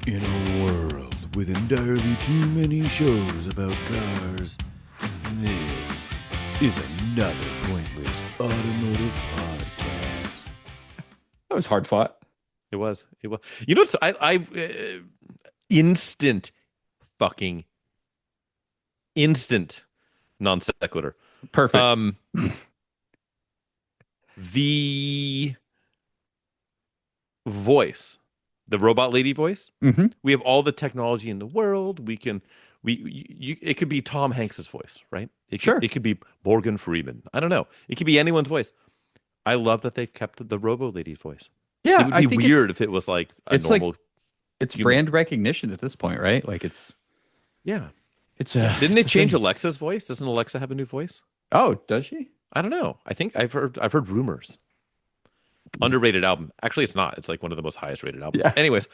In a world with entirely too many shows about cars, this is another pointless automotive podcast. That was hard fought. It was. It was. You know, instant, fucking instant non sequitur. Perfect. The voice, the robot lady voice. Mm-hmm. We have all the technology in the world. It could be Tom Hanks's voice, right? Sure. It could be Morgan Freeman. I don't know. It could be anyone's voice. I love that they've kept the robo lady's voice. Yeah, It would be weird if it was like a it's normal. like it's human. brand recognition at this point, right? Like it's Yeah. it's Didn't they a change thing. Alexa's voice? Doesn't Alexa have a new voice? Oh, does she? I don't know. I think I've heard rumors. Underrated album. Actually, it's not. It's like one of the most highest rated albums. Yeah. Anyways,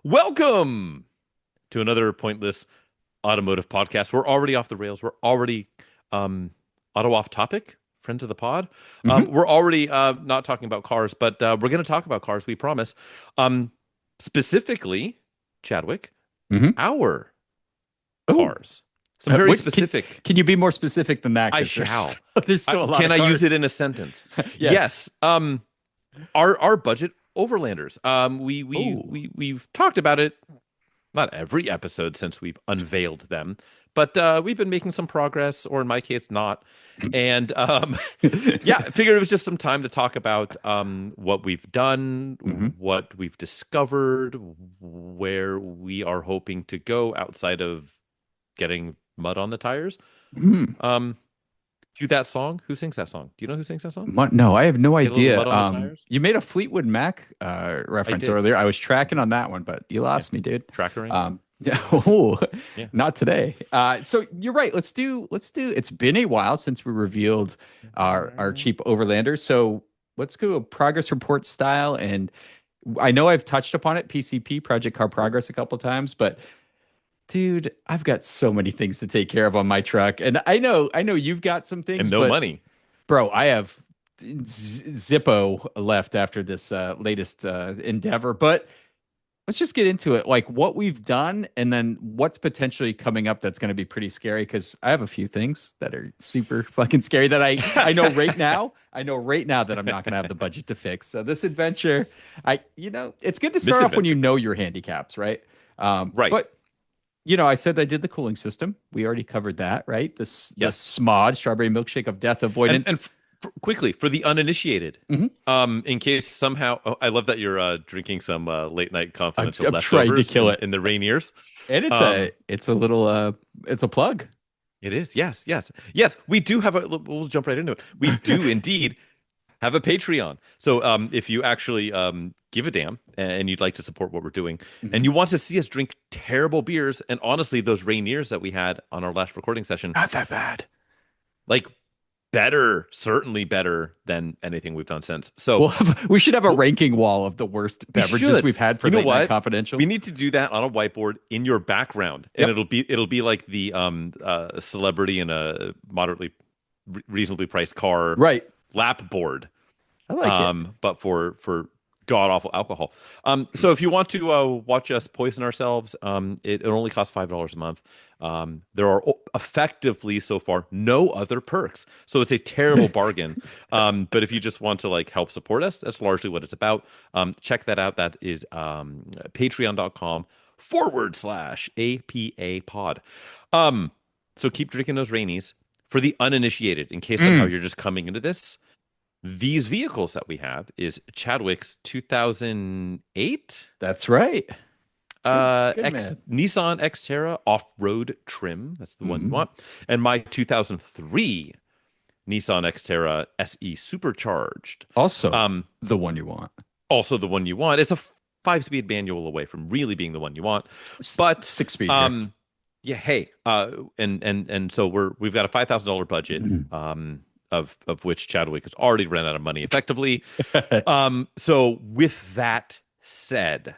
welcome to another pointless automotive podcast. We're already off the rails. We're already auto off topic. Friends of the pod. We're already not talking about cars, but we're going to talk about cars. We promise. Specifically, Chadwick, Mhm. our Ooh. cars. Some very Wait, specific. Can you be more specific than that? I 'Cause there's shall. There's still a lot Can of I use cars. it in a sentence? Yes. Our budget overlanders. Ooh. We've talked about it. Not every episode since we've unveiled them, but we've been making some progress, or in my case, not. And yeah, I figured it was just some time to talk about what we've done, Mhm. what we've discovered, where we are hoping to go outside of getting mud on the tires. Mm. Do that song. Who sings that song? Do you know who sings that song? No, I have no Get a little idea. mud on the tires? You made a Fleetwood Mac reference did. earlier. I was tracking on that one, but you lost me, dude. Trackering. Yeah, oh, Yeah. not today. So you're right. Let's do. It's been a while since we revealed our cheap Overlanders. So let's go a progress report style. And I know I've touched upon it, PCP, Project Car Progress, a couple times, but dude, I've got so many things to take care of on my truck, and I know you've got some things, And no but money. bro, I have Zippo left after this latest endeavor. But let's just get into it. Like what we've done and then what's potentially coming up that's going to be pretty scary, because I have a few things that are super fucking scary that I know right now. I know right now that I'm not going to have the budget to fix. So this adventure, it's good to start off when you know your handicaps, right? Right. But I said I did the cooling system. We already covered that, right? The Yes. SMOD, strawberry milkshake of death avoidance. And quickly, for the uninitiated, Mhm. in case somehow, I love that you're drinking some late night confidential I'm trying to leftovers kill it. in the Rainiers. And it's a little it's a plug. It is. Yes. We do have we'll jump right into it. We do indeed have a Patreon. So if you actually give a damn and you'd like to support what we're doing, and you want to see us drink terrible beers, and honestly, those Rainiers that we had on our last recording session, Not that bad. like certainly better than anything we've done since. So We should have a ranking wall of the worst beverages should. we've had for You know Late Night what? Confidential. we need to do that on a whiteboard in your background, and Yep. it'll be like the celebrity in a moderately reasonably priced car Right. lap board. I like it. But for god awful alcohol. So if you want to watch us poison ourselves, it only costs $5 a month. There are effectively so far no other perks, so it's a terrible bargain. But if you just want to like help support us, that's largely what it's about. Check that out. That is patreon.com/APA pod. So keep drinking those rainies. For the uninitiated, in case somehow you're just coming into this, these vehicles that we have is Chadwick's 2008 That's right. Good man. Nissan Xterra off-road trim. That's the one you want. And my 2003 Nissan Xterra SE supercharged. Also, the one you want. Also the one you want. It's a 5-speed manual away from really being the one you want. But 6-speed. yeah, hey, and so we've got a $5,000 budget. Of which Chadwick has already run out of money effectively. So with that said,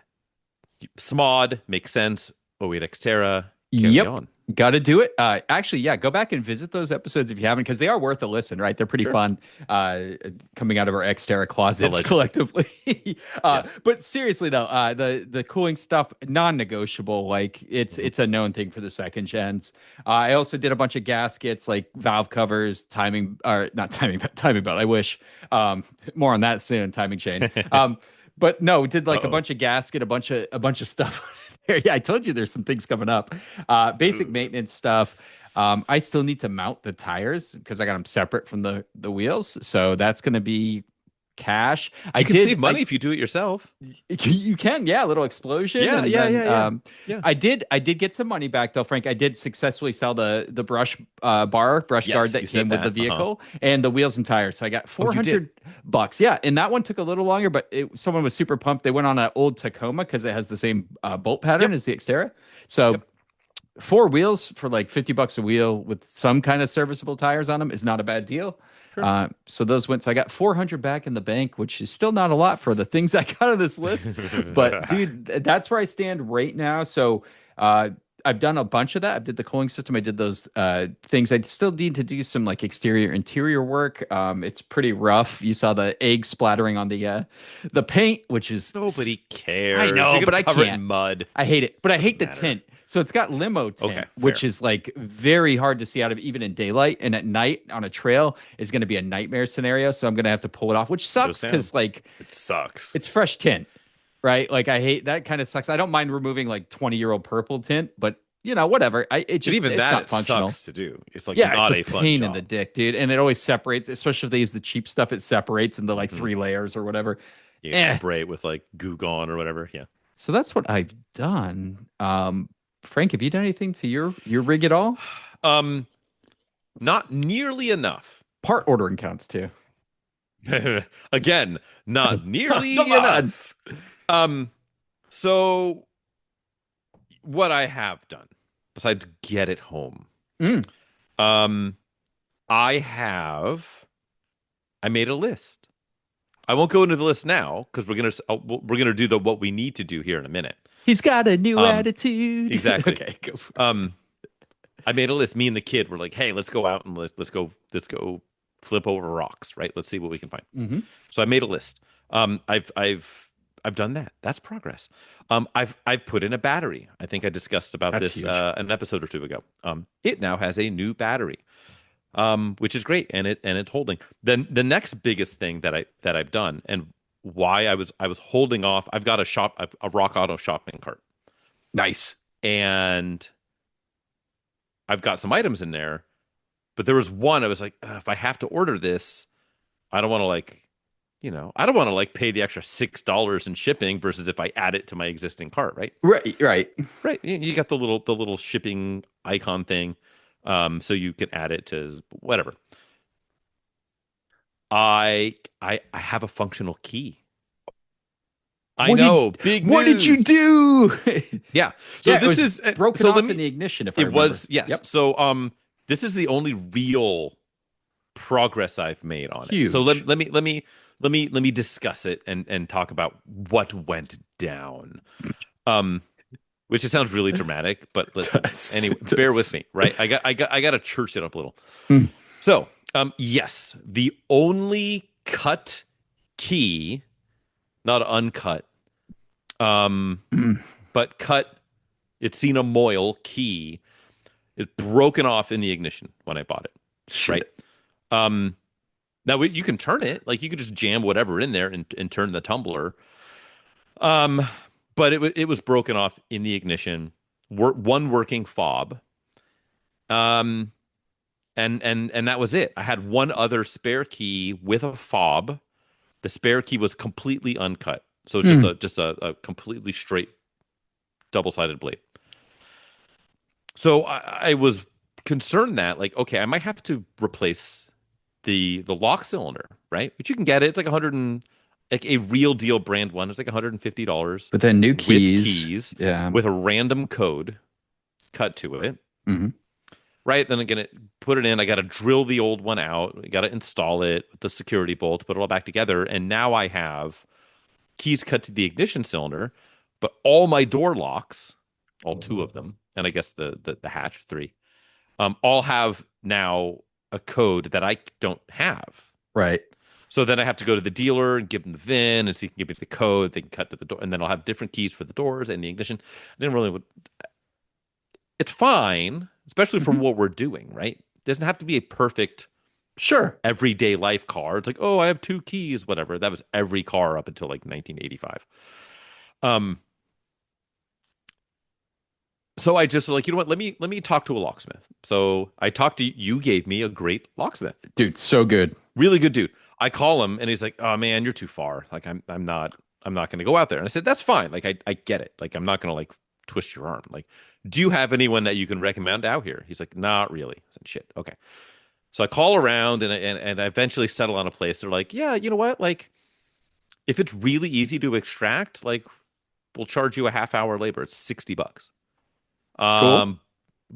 SMOD makes sense. 08 Xterra, Carry Yep. on. Got to do it. Actually, yeah, go back and visit those episodes if you haven't, because they are worth a listen, right? They're pretty Sure. fun, coming out of our Xterra closets Allegedly. collectively. Yes. But seriously though, the cooling stuff, non-negotiable. Like Mhm. it's a known thing for the second gens. I also did a bunch of gaskets, like valve covers, timing, or not timing, but timing belt. I wish. More on that soon. Timing chain. But no, did like a Uh-oh. bunch of gasket, a bunch of stuff. Yeah, I told you there's some things coming up. Basic maintenance stuff. I still need to mount the tires because I got them separate from the wheels, so that's going to be cash. I You can did. save money if you do it yourself. You can, yeah, a little explosion, Yeah, and yeah, then yeah, yeah. Yeah. I did get some money back though, Frank. I did successfully sell the brush guard Yes, that you said came with the that. Uh-huh. vehicle and the wheels and tires. So I got Oh, you did. $400. Yeah, and that one took a little longer, but someone was super pumped. They went on an old Tacoma because it has the same bolt pattern Yep. as the Xterra. So Yep. four wheels for like $50 a wheel with some kind of serviceable tires on them is not a bad deal. Sure. So those went. So I got 400 back in the bank, which is still not a lot for the things I got on this list. But dude, that's where I stand right now. So I've done a bunch of that. I did the cooling system. I did those things. I still need to do some like exterior interior work. It's pretty rough. You saw the egg splattering on the paint, which is Nobody I cares. know, You're but gonna I cover it in can't. mud. I hate it, but I Doesn't hate the matter. tint. So it's got limo Okay, tint, fair. which is like very hard to see out of even in daylight, and at night on a trail is going to be a nightmare scenario. So I'm going to have to pull it off, which Windows sucks down. because like It sucks. it's fresh tint, right? Like I hate that kind of sucks. I don't mind removing like 20-year-old purple tint, but whatever. And even It's that, not it functional. sucks to do. It's like Yeah, it's not a a fun pain in the job. dick, dude, and it always separates, especially if they use the cheap stuff. It separates into like Hmm. 3 layers or whatever. You Eh. spray it with like Goo Gone or whatever. Yeah. So that's what I've done. Frank, have you done anything to your rig at all? Um, not nearly enough. Part ordering counts too. Again, not Come nearly on. enough. Um, so what I have done, besides get it home, Mm. um, I have I made a list. I won't go into the list now because we're gonna do the what we need to do here in a minute. He's got a new Um, attitude. exactly. Okay, go for it. I made a list. Me and the kid were like, "Hey, let's go out and let's go flip over rocks, right? Let's see what we can find." Mm-hmm. So I made a list. I've done that. That's progress. I've put in a battery. I think I discussed about That's this huge. an episode or two ago. It now has a new battery, which is great, and it's holding. Then the next biggest thing that I've done, and why I was holding off. I've got a Rock Auto shopping cart, Nice. and I've got some items in there. But there was one I was like, if I have to order this, I don't want to I don't want to like pay the extra $6 in shipping versus if I add it to my existing cart, right? Right, right. Right. You got the little shipping icon thing, so you can add it to whatever. I have a functional key. I What did know, big what did you news. do? Yeah. So Yeah, it this was is broken so off let me. in the ignition, if I It remember. was yes. Yep. So this is the only real progress I've made on it. So Huge. let me discuss it and talk about what went down. Which it sounds really dramatic, but Does. anyway, It bear does. with me, right? I got to church it up a little. Mm. So, yes, the only cut key, not uncut, Mm. but cut, it's seen a moil key is broken off in the ignition when I bought it, right? Shit. Now you can turn it, like you could just jam whatever in there and turn the tumbler. Um, but it was broken off in the ignition. One working fob. Um, and that was it. I had one other spare key with a fob. The spare key was completely uncut, so just a completely straight double-sided blade. So I was concerned that like, okay, I might have to replace the lock cylinder, right? Which you can get it. It's like 100 and like a real deal brand one. It's like $150 But then new with keys. keys Yeah. with a random code cut to it. Hmm. Right. Then I'm gonna put it in. I got to drill the old one out. I got to install it with the security bolt, put it all back together, and now I have keys cut to the ignition cylinder, but all my door locks all two of them, and I guess the hatch three, all have now a code that I don't have. Right. So then I have to go to the dealer and give them the VIN and see if he can give me the code. They can cut to the door, and then I'll have different keys for the doors and the ignition. I didn't really. It's fine, especially for what we're doing, right? It doesn't have to be a perfect Sure. everyday life car. It's like, oh, I have two keys, whatever. That was every car up until like 1985. So I just like, you know what? Let me talk to a locksmith. So I talked to you. You gave me a great locksmith, Dude, so good. really good dude. I call him and he's like, oh man, you're too far. Like I'm not going to go out there. And I said, that's fine. Like I get it. Like I'm not going to like twist your arm. Like, do you have anyone that you can recommend out here? He's like, not really. I said, shit. Okay. So I call around and I eventually settle on a place. They're like, yeah, you know what? Like, if it's really easy to extract, like, we'll charge you a half hour labor. It's $60. Cool.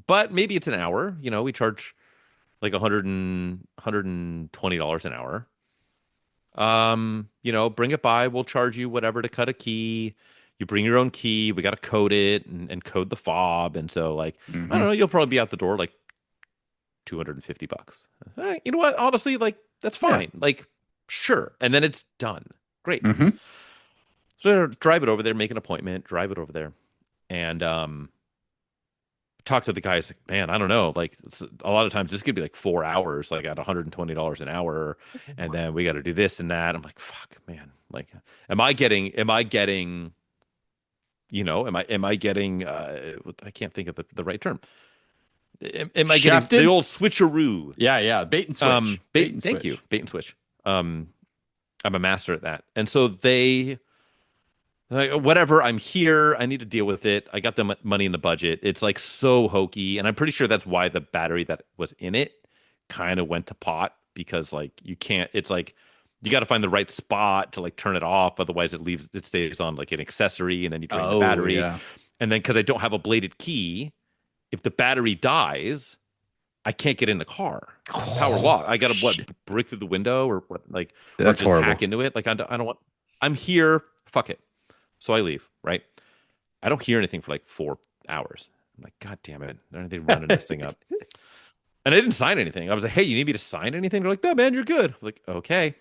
But maybe it's an hour. You know, we charge like $120 an hour. You know, bring it by. We'll charge you whatever to cut a key. You bring your own key. We got to code it and code the fob. And so, like, I don't know, you'll probably be out the door like $250. You know what? Honestly, like, that's fine. Yeah. Like, sure. And then it's done. Great. Mm-hmm. So drive it over there, make an appointment, drive it over there, and talk to the guys. Like, man, I don't know. Like, a lot of times this could be like 4 hours, like at $120 an hour, and then we got to do this and that. I'm like, fuck, man. Like, am I getting? You know, am I getting? I can't think of the right term. Am I getting Shafted? the old switcheroo? Yeah. Bait and switch. Bait and Thank switch. you, bait and switch. I'm a master at that, and so they. Like, whatever, I'm here. I need to deal with it. I got the money in the budget. It's like so hokey, and I'm pretty sure that's why the battery that was in it kind of went to pot because like you can't. It's like you got to find the right spot to like turn it off, otherwise it stays on like an accessory, and then you drain the battery. Yeah. And then because I don't have a bladed key, if the battery dies, I can't get in the car. Power lock. I got to shit. break through the window or what? Like or That's just horrible. hack into it. Like I don't want. I'm here. Fuck it. So I leave, right? I don't hear anything for like 4 hours. I'm like, God damn it. Aren't they running this thing up? And I didn't sign anything. I was like, hey, you need me to sign anything? They're like, no, man, you're good. I'm like, okay.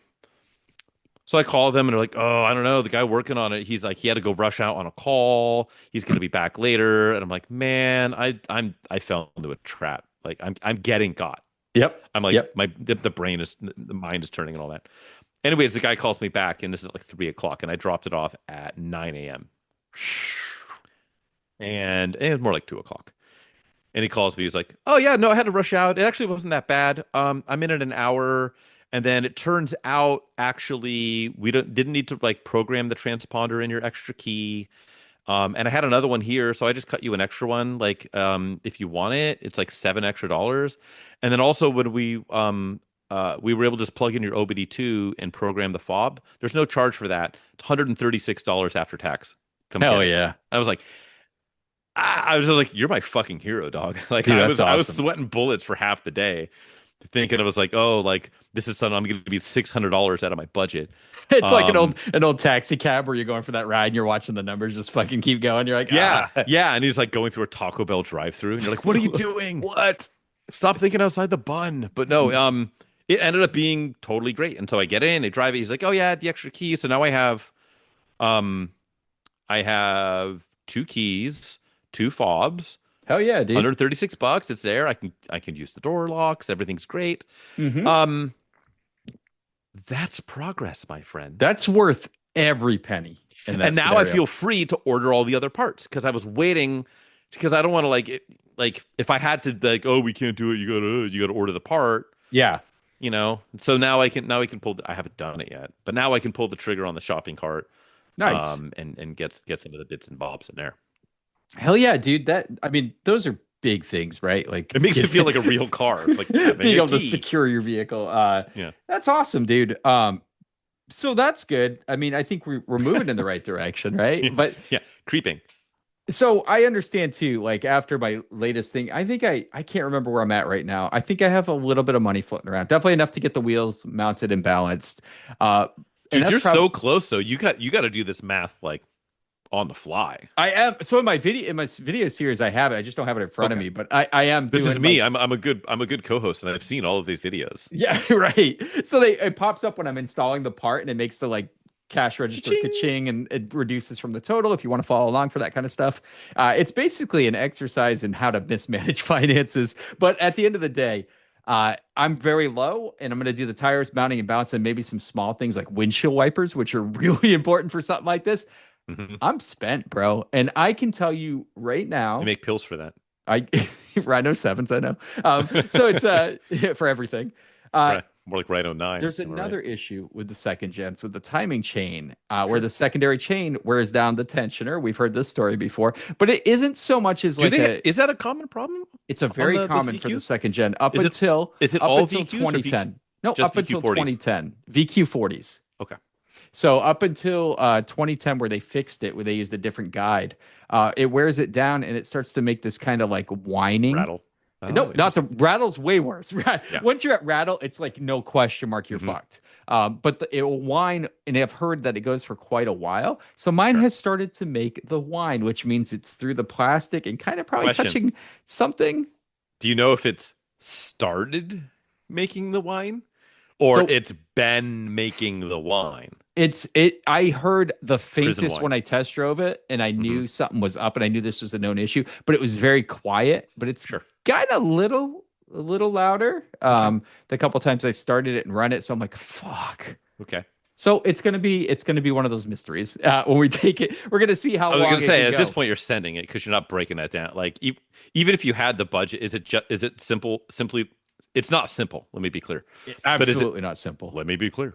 So I call them and they're like, oh, I don't know. The guy working on it, he's like, he had to go rush out on a call. He's gonna be back later. And I'm like, man, I fell into a trap. Like I'm getting got. Yep. I'm like, Yep. the mind is turning and all that. Anyways, the guy calls me back, and this is like 3 o'clock, and I dropped it off at 9 a.m. And it was more like 2 o'clock. And he calls me. He's like, "Oh yeah, no, I had to rush out. It actually wasn't that bad. I'm in an hour." And then it turns out actually we didn't need to like program the transponder in your extra key. And I had another one here, so I just cut you an extra one. Like, if you want it, it's like $7 extra. And then also when we were able to just plug in your OBD2 and program the fob. There's no charge for that. It's $136 after tax. Hell yeah. I was like, I was like, you're my fucking hero, dog. Like Dude, I that's was awesome. sweating bullets for half the day, thinking I was like, oh, like this is something I'm going to be $600 out of my budget. It's like an old taxi cab where you're going for that ride and you're watching the numbers just fucking keep going. You're like, Yeah, ah. yeah, and he's like going through a Taco Bell drive-through, and you're like, what are you doing? What? Stop thinking outside the bun. But no, it ended up being totally great. And so I get in, I drive it. He's like, oh yeah, the extra key. So now um, I have two keys, two fobs, Hell yeah, dude. $136. It's there. I can use the door locks. Everything's great. Mhm. That's progress, my friend. That's worth every penny. In that And now I scenario. feel free to order all the other parts because I was waiting because I don't want to like if I had to like, oh, we can't do it, you gotta order the part, Yeah. you know. So now I can pull I haven't done it yet, but now I can pull the trigger on the shopping cart, Nice. and get some of the bits and bobs in there. Hell yeah, dude. I mean, those are big things, right? Like It makes it feel like a real car, like having being a able to key. secure your vehicle. Yeah. That's awesome, dude. So that's good. I mean, I think we're moving in the right direction, right? But Yeah, creeping. so I understand too, like after my latest thing, I think I can't remember where I'm at right now. I think I have a little bit of money floating around. Definitely enough to get the wheels mounted and balanced. And Dude, that's you're so close though. You got to do this math like on the fly. I am. So in my video series, I have it. I just don't have it in front of me. But I am This doing is me. like, I'm a good co-host, and I've seen all of these videos. yeah, right. So it pops up when I'm installing the part, and it makes the like cash register Cha-ching. ka-ching, and it reduces from the total if you want to follow along for that kind of stuff. It's basically an exercise in how to mismanage finances. But at the end of the day, I'm very low, and I'm going to do the tires, mounting and balancing, maybe some small things like windshield wipers, which are really important for something like this. Hmm. I'm spent, bro. And I can tell you right They now, make pills for that. I Rhino sevens, I know. So it's for everything. Uh, Right. More like Rhino 9. there's Am I right? another issue with the second gens with the timing chain, where the secondary chain wears down the tensioner. We've heard this story before, but it isn't so much as Is that a common problem it's a on very those common for the VQs? second gen Is it up all until VQs or 2010. No, just up until VQ40s? 2010. VQ40s. Okay. So up until 2010, where they fixed it, where they used a different guide, it wears it down and it starts to make this kind of like whining. Rattle. No, Oh, not the rattle's way worse. Yeah. Once you're at rattle, it's like no question mark, you're Mhm. fucked. But it will whine, and I've heard that it goes for quite a while. So mine Sure. has started to make the whine, which means it's through the plastic and kind of probably Question. touching something. Do you know if it's started making the wine or So- it's been making the wine? I heard the faintest wine. when I test drove it, and I knew something was up, and I knew this was a known issue, but it was very quiet, but it's Sure. kind of a little louder. The couple times I've started it and run it, so I'm like, fuck. Okay. So it's gonna be one of those mysteries. When we take it, we're gonna see how I was long going to say, it at can this go. point, you're sending it because you're not breaking that down. Like, even if you had the budget, is it simply, it's not simple. Let me be clear. But is it, Absolutely not simple. let me be clear.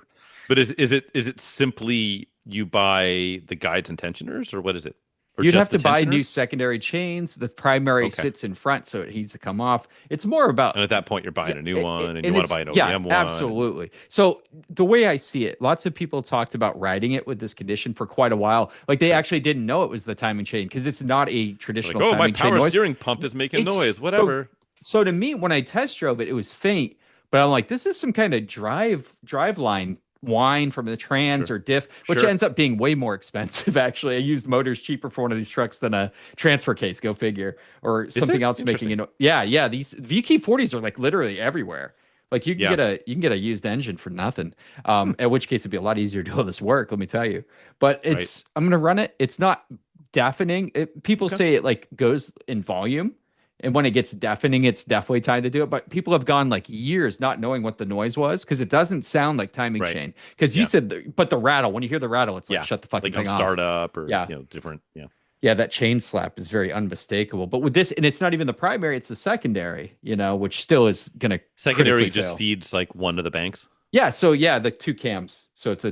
But is it simply you buy the guides and tensioners, or what is it? Or You'd just have to the buy tensioner? new secondary chains. The primary Okay. sits in front, so it needs to come off. It's more about And at that point, you're buying a new it- one, it- and you want to buy an OEM one. absolutely. So the way I see it, lots of people talked about riding it with this condition for quite a while. Like they actually didn't know it was the timing chain because it's not a Like, traditional oh, my timing chain power noise. steering pump is making It's noise. Whatever. So to me, when I test drove it, it was faint, but I'm like, this is some kind of drive line whine from the trans Sure. or diff, which Sure. ends up being way more expensive. Actually, I used motors cheaper for one of these trucks than a transfer case. Go figure, or something it? else making Interesting. Yeah. These VK40s are like literally everywhere. Like you can Yeah. get a used engine for nothing. At which case it'd be a lot easier to do all this work. Let me tell you. But I'm gonna run it. It's not deafening. People Okay. say it like goes in volume. And when it gets deafening, it's definitely time to do it. But people have gone like years not knowing what the noise was because it doesn't sound like timing Right. chain. Because you Yeah. said, but the rattle, when you hear the rattle, it's like, Yeah. shut the fucking Like on thing off. startup or Yeah. different. Yeah. Yeah, that chain slap is very unmistakable. But with this, and it's not even the primary, it's the secondary, which still is going to Secondary just feeds like one of the banks. Yeah, so the two cams. So it's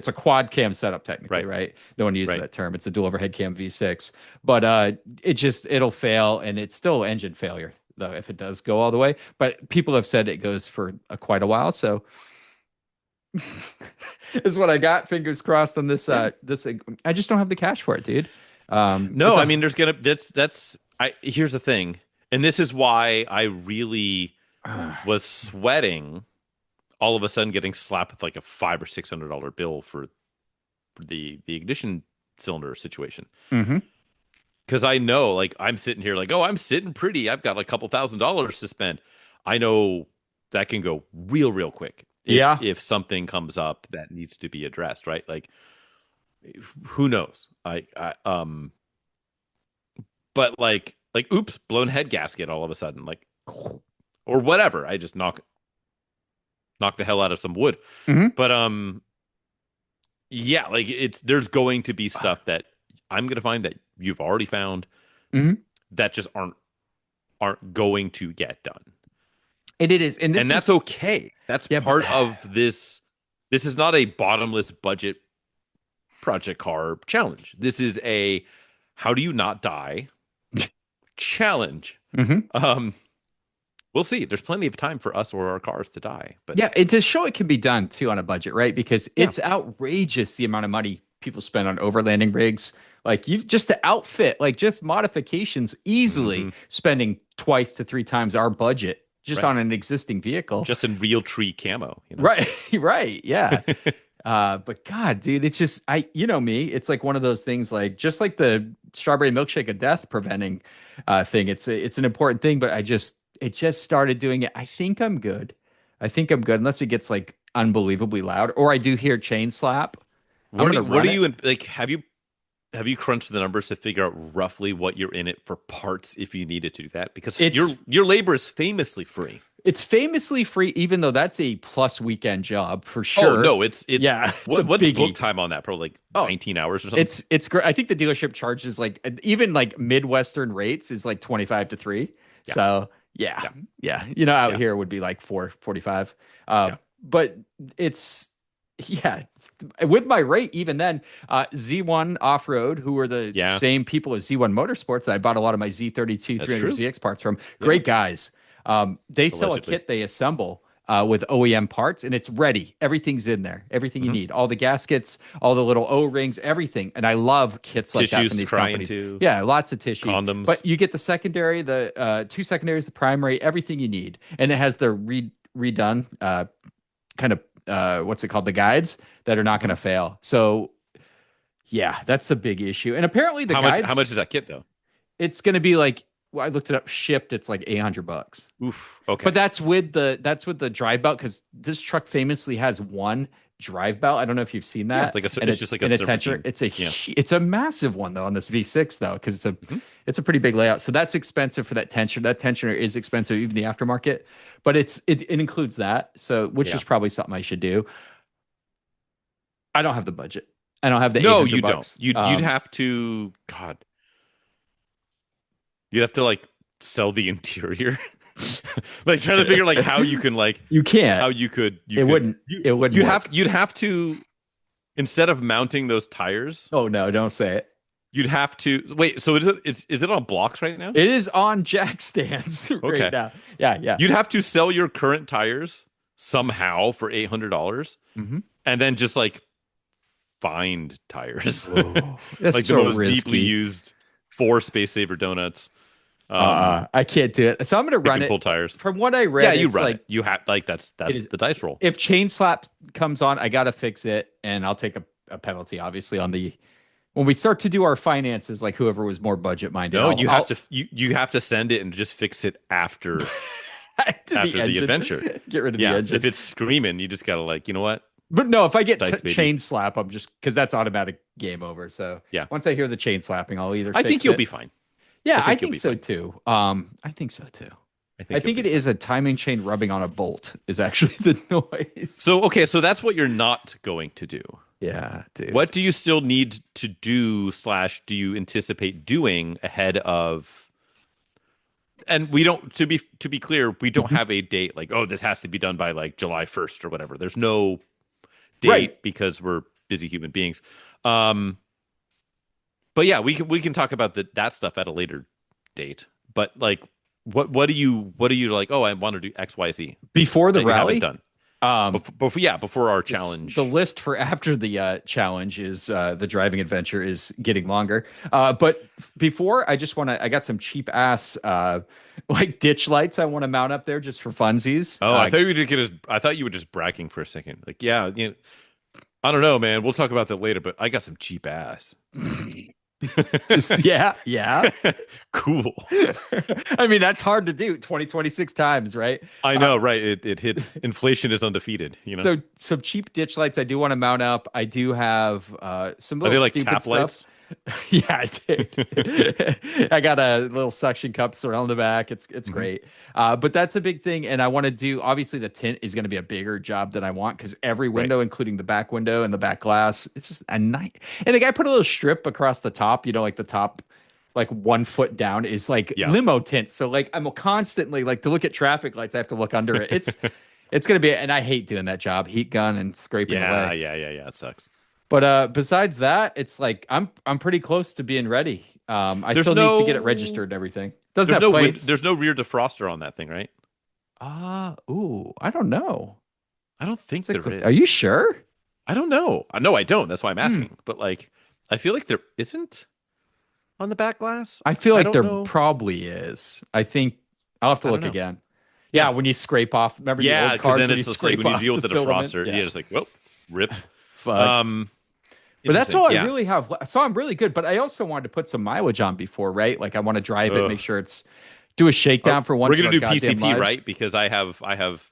a quad cam setup technically, right? No one uses Right. that term. It's a dual overhead cam V6. But it'll fail, and it's still engine failure though if it does go all the way. But people have said it goes for quite a while, so is what I got. Fingers crossed on this this I just don't have the cash for it, dude. No, I mean here's the thing. And this is why I really was sweating all of a sudden getting slapped with like a $500 or $600 bill for the ignition cylinder situation. Mhm. Because I know, like, I'm sitting here like, oh, I'm sitting pretty. I've got like a couple $1,000s to spend. I know that can go real quick. If something comes up that needs to be addressed, right? Like, who knows? But like, oops, blown head gasket all of a sudden, like, or whatever. I just knock the hell out of some wood. Mhm. But yeah, like there's going to be stuff that I'm gonna find that you've already found Mhm. that just aren't going to get done. And it is, and that's okay. That's part of this. This is not a bottomless budget project car challenge. This is a how do you not die challenge. Mhm. We'll see. There's plenty of time for us or our cars to die. But yeah, to show it can be done too on a budget, right? Because it's outrageous the amount of money people spend on overlanding rigs. Like you just to outfit, like just modifications, easily spending twice to three times our budget just on an existing vehicle. Just in real tree camo, Right, right, yeah. But God, dude, it's just you know me. It's like one of those things, like just like the strawberry milkshake of death preventing thing. It's an important thing, but it just started doing it. I think I'm good. I think I'm good unless it gets like unbelievably loud, or I do hear chain slap. I'm gonna What run are it. you in, like? Have you crunched the numbers to figure out roughly what you're in it for parts if you needed to do that? Because It's your labor is famously free. it's famously free, even though that's a plus weekend job for Oh sure. no, it's Yeah, it's a what's book biggie. time on that? Probably like Oh, 19 hours or something. it's great. I think the dealership charges like even like Midwestern rates is like 25 to 3. Yeah, So yeah, yeah, yeah. You know, out yeah, here would be like 445. yeah, But it's yeah, with my rate, even then, Z1 Off Road, who are the yeah. same people as Z1 Motorsports that I bought a lot of my Z32 That's 300 true. ZX parts from, Yeah, great guys. They sell a allegedly. kit they assemble with OEM parts, and it's ready. Everything's in there, everything you Hmm. need, all the gaskets, all the little O-rings, everything. And I love kits like that Tissues from to these cry companies. into, Yeah, lots of tissues. condoms. But you get the secondary, the two secondaries, the primary, everything you need, and it has the redone kind of what's it called, the guides that are not going Mhm. to fail. So yeah, that's the big issue. And apparently the How guides, much is that kit though? it's going to be like, well, I looked it up, shipped, it's like $800. Oof. Okay. But that's with the drive belt, because this truck famously has one drive belt. I don't know if you've seen Yeah, that. like And it's just like a and a tensioner. serpentine. It's Yeah. it's a massive one though on this V6 though, because Mhm. it's a pretty big layout. So that's expensive for that tensioner. That tensioner is expensive, even the aftermarket. But it includes that. So which Yeah. is probably something I should do. I don't have the budget. I don't have the No, 800 you don't. bucks. You'd have to. God, you'd have to like sell the interior. Like trying to figure like how you can like You can't. how you could It wouldn't. you It wouldn't work. you'd have to instead of mounting those tires, Oh no! Don't say it. you'd have to wait. So is it on blocks right now? It is on jack stands right Okay. now. Yeah, yeah. You'd have to sell your current tires somehow for $800 Hmm. and then just like find tires. Whoa, that's Like the so most deeply risky. used 4 Space Saver donuts. I can't do it. So I'm gonna Pick run and pull it. tires. From what I read, Yeah, you it's run like it. You have like that's it is, the dice roll. if chain slap comes on, I gotta fix it, and I'll take a penalty, obviously, on the when we start to do our finances. Like whoever was more budget minded, No, you have to send it and just fix it after to after the engine. adventure. Get rid of the Yeah, engine. if it's screaming, you just gotta like, you know what? But no, if I get Dice, baby. chain slap, I'm just because that's automatic game over. So Yeah. once I hear the chain slapping, I'll either I fix think you'll it. be fine. Yeah, I I think you'll think be so fine. too. I think so too. I you'll think it be is a timing chain rubbing on a bolt is actually the noise. So okay, so that's what you're not going to do. Yeah, dude. What do you still need to do / do you anticipate doing ahead of? And we don't to be clear, we don't Mhm. have a date like, oh, this has to be done by like July 1st or whatever. There's no date Right. because we're busy human beings. But yeah, we can talk about that stuff at a later date. But like, what do you like? Oh, I want to do X, Y, Z Before the that you haven't rally, done um, before our this- challenge. the list for after the challenge is the driving adventure is getting longer. But before, I got some cheap ass like ditch lights I want to mount up there just for funsies. Oh, I thought you were I thought you were just bragging for a second. Like, yeah, I don't know, man. We'll talk about that later. But I got some cheap ass. just yeah. Cool. I mean, that's hard to do 26 times, right? I know, right? It hits. Inflation is undefeated. So some cheap ditch lights I do want to mount up. I do have some Are little they like stupid tap stuff. lights? Yeah, I did. I got a little suction cups around the back. It's Mhm. great. But that's a big thing. And I want to do, obviously the tint is going to be a bigger job than I want because every window, including the back window and the back glass, it's just a night. And the guy put a little strip across the top, like the top, like 1 foot down is like Yeah. limo tint. So like I'm constantly like to look at traffic lights, I have to look under it. It's going to be, and I hate doing that job, heat gun and scraping Yeah, away. yeah. It sucks. But besides that, it's like I'm pretty close to being ready. I There's still need to get it no- registered and everything. Doesn't There's have no plates. there's no rear defroster on that thing, right? I don't know. I don't think It's like, there is. are you sure? I don't know. No, I don't. That's why I'm Hmm. asking. But like, I feel like there isn't on the back glass. I feel like don't there know. probably is. I think I'll have to I look don't know. again. Yeah, when you scrape off, remember the Yeah, old because cars then when it's you just like scrape when you off deal with the filament? defroster, Yeah. you're just like, well, rip. Fuck. But that's all I yeah. really have. So I'm really good. But I also wanted to put some mileage on before, right? Like I want to drive it, Ugh. make sure it's do a shakedown for We're once in gonna our do goddamn PCP, lives. right? Because I have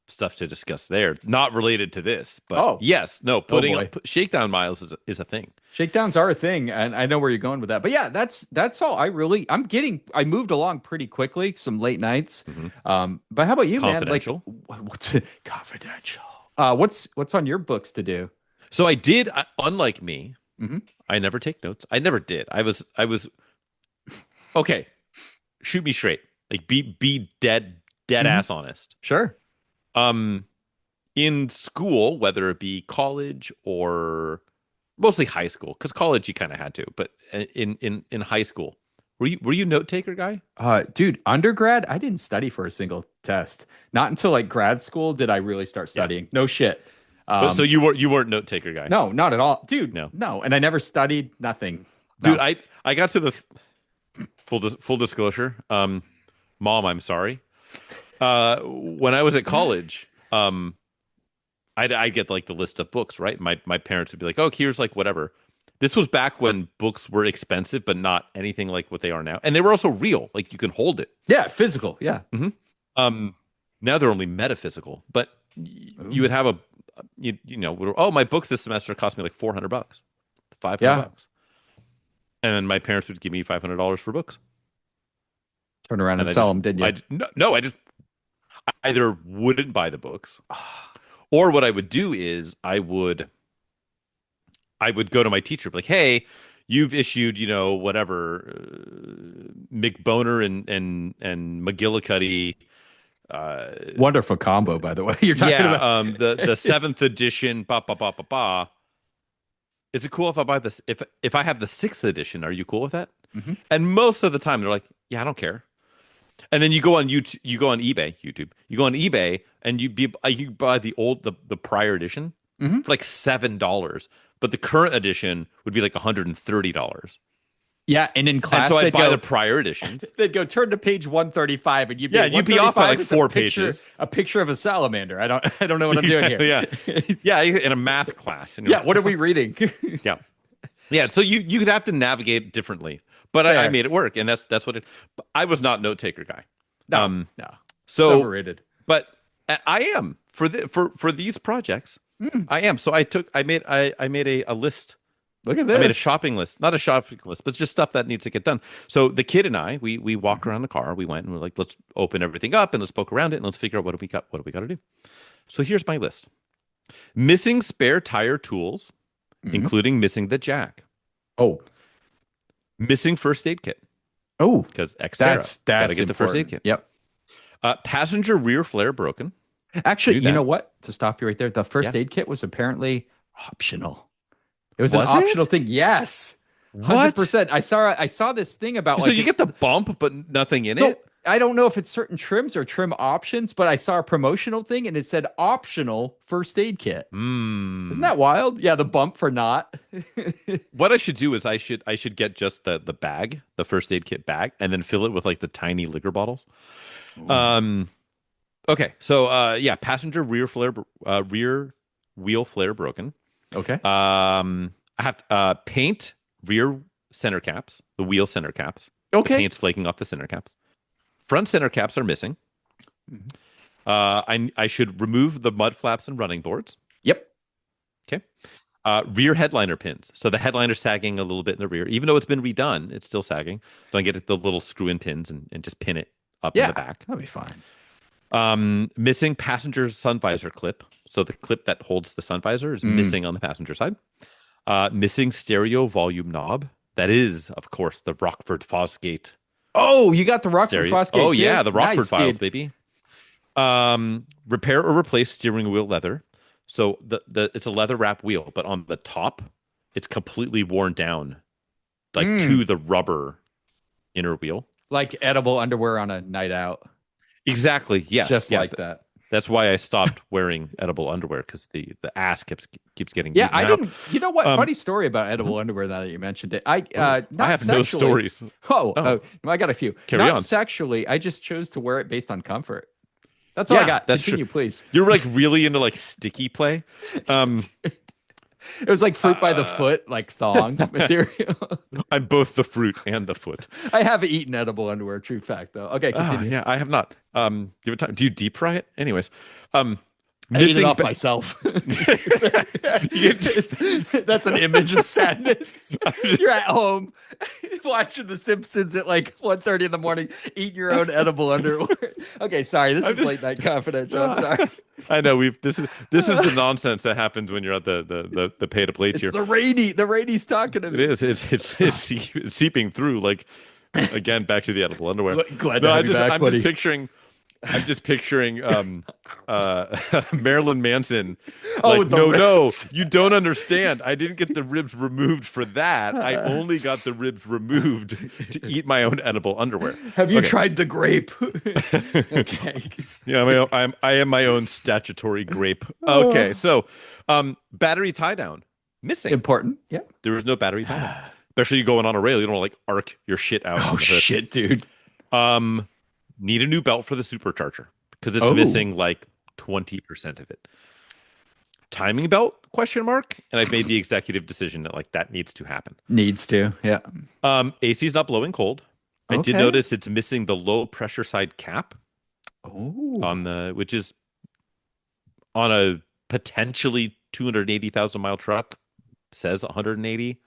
stuff to discuss there, not related to this, but Oh, yes, no, oh putting boy. up shakedown miles is a thing. Shakedowns are a thing, and I know where you're going with that. But yeah, that's all. I moved along pretty quickly. Some late nights. Hmm. But how about you, man? Like, Confidential. what's confidential? What's on your books to do? So I did, unlike me, Hmm. I never take notes. I never did. I was okay. Shoot me straight. Like be dead Hmm. ass honest. Sure. Um, in school, whether it be college or mostly high school, because college you kind of had to, but in high school, were you note taker guy? Dude, undergrad, I didn't study for a single test. Not until like grad school did I really start Yeah. studying. No shit. But so Um, you weren't note taker guy. no, not at all, dude. No. No, and I never studied nothing. Dude, No. I got to the full disclosure. Mom, I'm sorry. When I was at college, I'd get like the list of books, right? My parents would be like, "Oh, here's like whatever." This was back when books were expensive, but not anything like what they are now, and they were also real. Like you can hold it. Yeah, physical. Yeah. Hmm. Um, Now they're only metaphysical, but you Ooh. would have oh, my books this semester cost me like $400, Yeah. $500, and then my parents would give me $500 for books, Turn around and and sell them, didn't you? no, I either wouldn't buy the books, or what I would do is I would go to my teacher, be like, "Hey, you've issued, whatever, McBoner and McGillicuddy, Wonderful combo, by the way. You're talking yeah, about. the seventh edition, ba ba ba ba ba. Is it cool if I buy this? If I have the sixth edition, are you cool with that?" Mhm. And most of the time, they're like, "Yeah, I don't care." And then you go on YouTube, you go on eBay, and you buy the prior edition Mhm. for like $7, but the current edition would be like $130. Yeah, and in And class so I'd they'd buy go the prior editions. they'd go turn to page 135 and you'd be Yeah, like, you'd be off by like 135 is a 4 picture, pages. a picture of a salamander. I don't know what I'm doing here. Yeah, yeah, in a math class. And you're Yeah, like, what are we reading? yeah, yeah. So you could have to navigate differently, but I Fair. made it work, and that's what it. But I was not note taker guy. No, Um, no. It's so overrated. but I am for these projects. Mm, I am. So I made a list. look at I made a this. shopping list, not a shopping list, but it's just stuff that needs to get done. So the kid and I, we walked around the car. We went and we're like, let's open everything up and let's poke around it and let's figure out what do we got. What do we got to do? So here's my list: missing spare tire tools, Mhm. including missing the jack, Oh, missing first aid kit oh, because Xterra that's gotta get the first aid important. kit. Yep. Passenger rear flare broken. Actually, Knew you that. know what? To stop you right there, the first Yeah. aid kit was apparently optional. It was Was an optional it? thing. Yes. What? 100%. I saw this thing about So like you it's get the bump, but nothing in so it. I don't know if it's certain trims or trim options, but I saw a promotional thing and it said optional first aid kit. Hmm. Isn't that wild? Yeah, the bump for not. What I should do is I should get just the bag, the first aid kit bag, and then fill it with like the tiny liquor bottles. Um. Okay. So yeah, passenger rear wheel flare broken. Okay. I have paint rear center caps, the wheel center caps. Okay. Paint's flaking off the center caps. Front center caps are missing. Mhm. I should remove the mud flaps and running boards. Yep. Okay. Rear headliner pins. So the headliner's sagging a little bit in the rear. Even though it's been redone, it's still sagging. So I get the little screw-in pins and just pin it up in Yeah. the back. That'll be fine. Missing passenger sun visor clip. So the clip that holds the sun visor is missing on the passenger side. Missing stereo volume knob. That is, of course, the Rockford Fosgate Oh, you got the Rockford stereo. Fosgate. Oh too? yeah, the Rockford Nice, files, dude. baby. Repair or replace steering wheel leather. So it's a leather wrap wheel, but on the top, it's completely worn down, like to the rubber inner wheel. Like edible underwear on a night out. Exactly. Yes. Just yeah, like that. That's why I stopped wearing edible underwear because the ass keeps getting Yeah, beaten I out. didn't. You know what? Funny story about edible underwear. Now that you mentioned it, I not have no sexually. stories. Oh, Oh. I got a few. Carry Not on. sexually. I just chose to wear it based on comfort. That's all I Yeah, got. that's Continue, true. please. You're like really into like sticky play. It was like fruit by the foot, like thong material. I'm both the fruit and the foot. I have eaten edible underwear. True fact, though. Okay, continue. Yeah, I have not. Give it time. Do you deep fry it? Anyways, I ate it missing off ba- myself. You get- That's an image of sadness. You're at home watching The Simpsons at like 1:30 in the morning, eating your own edible underwear. Okay, sorry. This I'm is just- late night confidential. I'm sorry. I know this is the nonsense that happens when you're at the pay to play It's tier. the rainy. The rainy's talking to It me. is. It's seeping through. Like again, back to the edible underwear. Glad to have you back, I'm buddy. just picturing Marilyn Manson. Oh, Like, with the no, ribs. you don't understand. I didn't get the ribs removed for that. I only got the ribs removed to eat my own edible underwear. Have you Okay. tried the grape? Okay. Yeah, I am my own statutory grape. Okay, so battery tie down missing. Important. Yeah. There was no battery tie down. Especially you going on a rail, you don't want to like arc your shit out. Oh on the hood. shit, dude. Need a new belt for the supercharger because it's Oh. missing like 20% of it. Timing belt? Question mark. And I've made the executive decision that like that needs to happen. Needs to. Yeah. AC's not blowing cold. I did Okay. notice it's missing the low pressure side cap Oh. on which is on a potentially 280,000 mile truck. Says 180.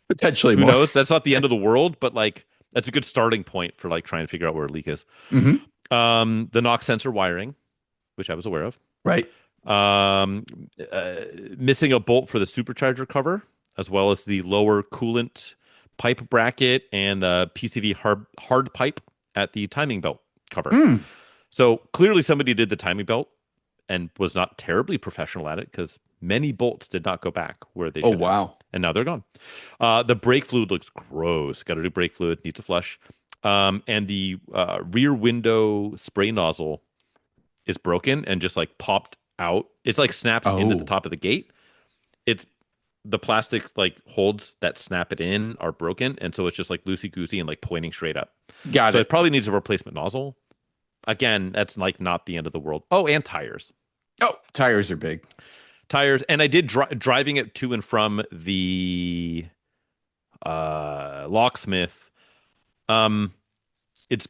Potentially Who more. knows? That's not the end of the world, but like that's a good starting point for like trying to figure out where a leak is. Mhm. The knock sensor wiring, which I was aware of. Right. Missing a bolt for the supercharger cover, as well as the lower coolant pipe bracket and the PCV hard pipe at the timing belt cover. So clearly somebody did the timing belt and was not terribly professional at it because many bolts did not go back where they should Oh have. wow. And now they're gone. The brake fluid looks gross. Got to do brake fluid. Needs a flush. And the rear window spray nozzle is broken and just like popped out. It's like snaps into the Oh. top of the gate. It's the plastic like holds that snap it in are broken, and so it's just like loosey goosey and like pointing straight up. Got So it. it probably needs a replacement nozzle. Again, that's like not the end of the world. Oh, and tires. Oh, tires are big. Tires, and I did driving it to and from the locksmith. It's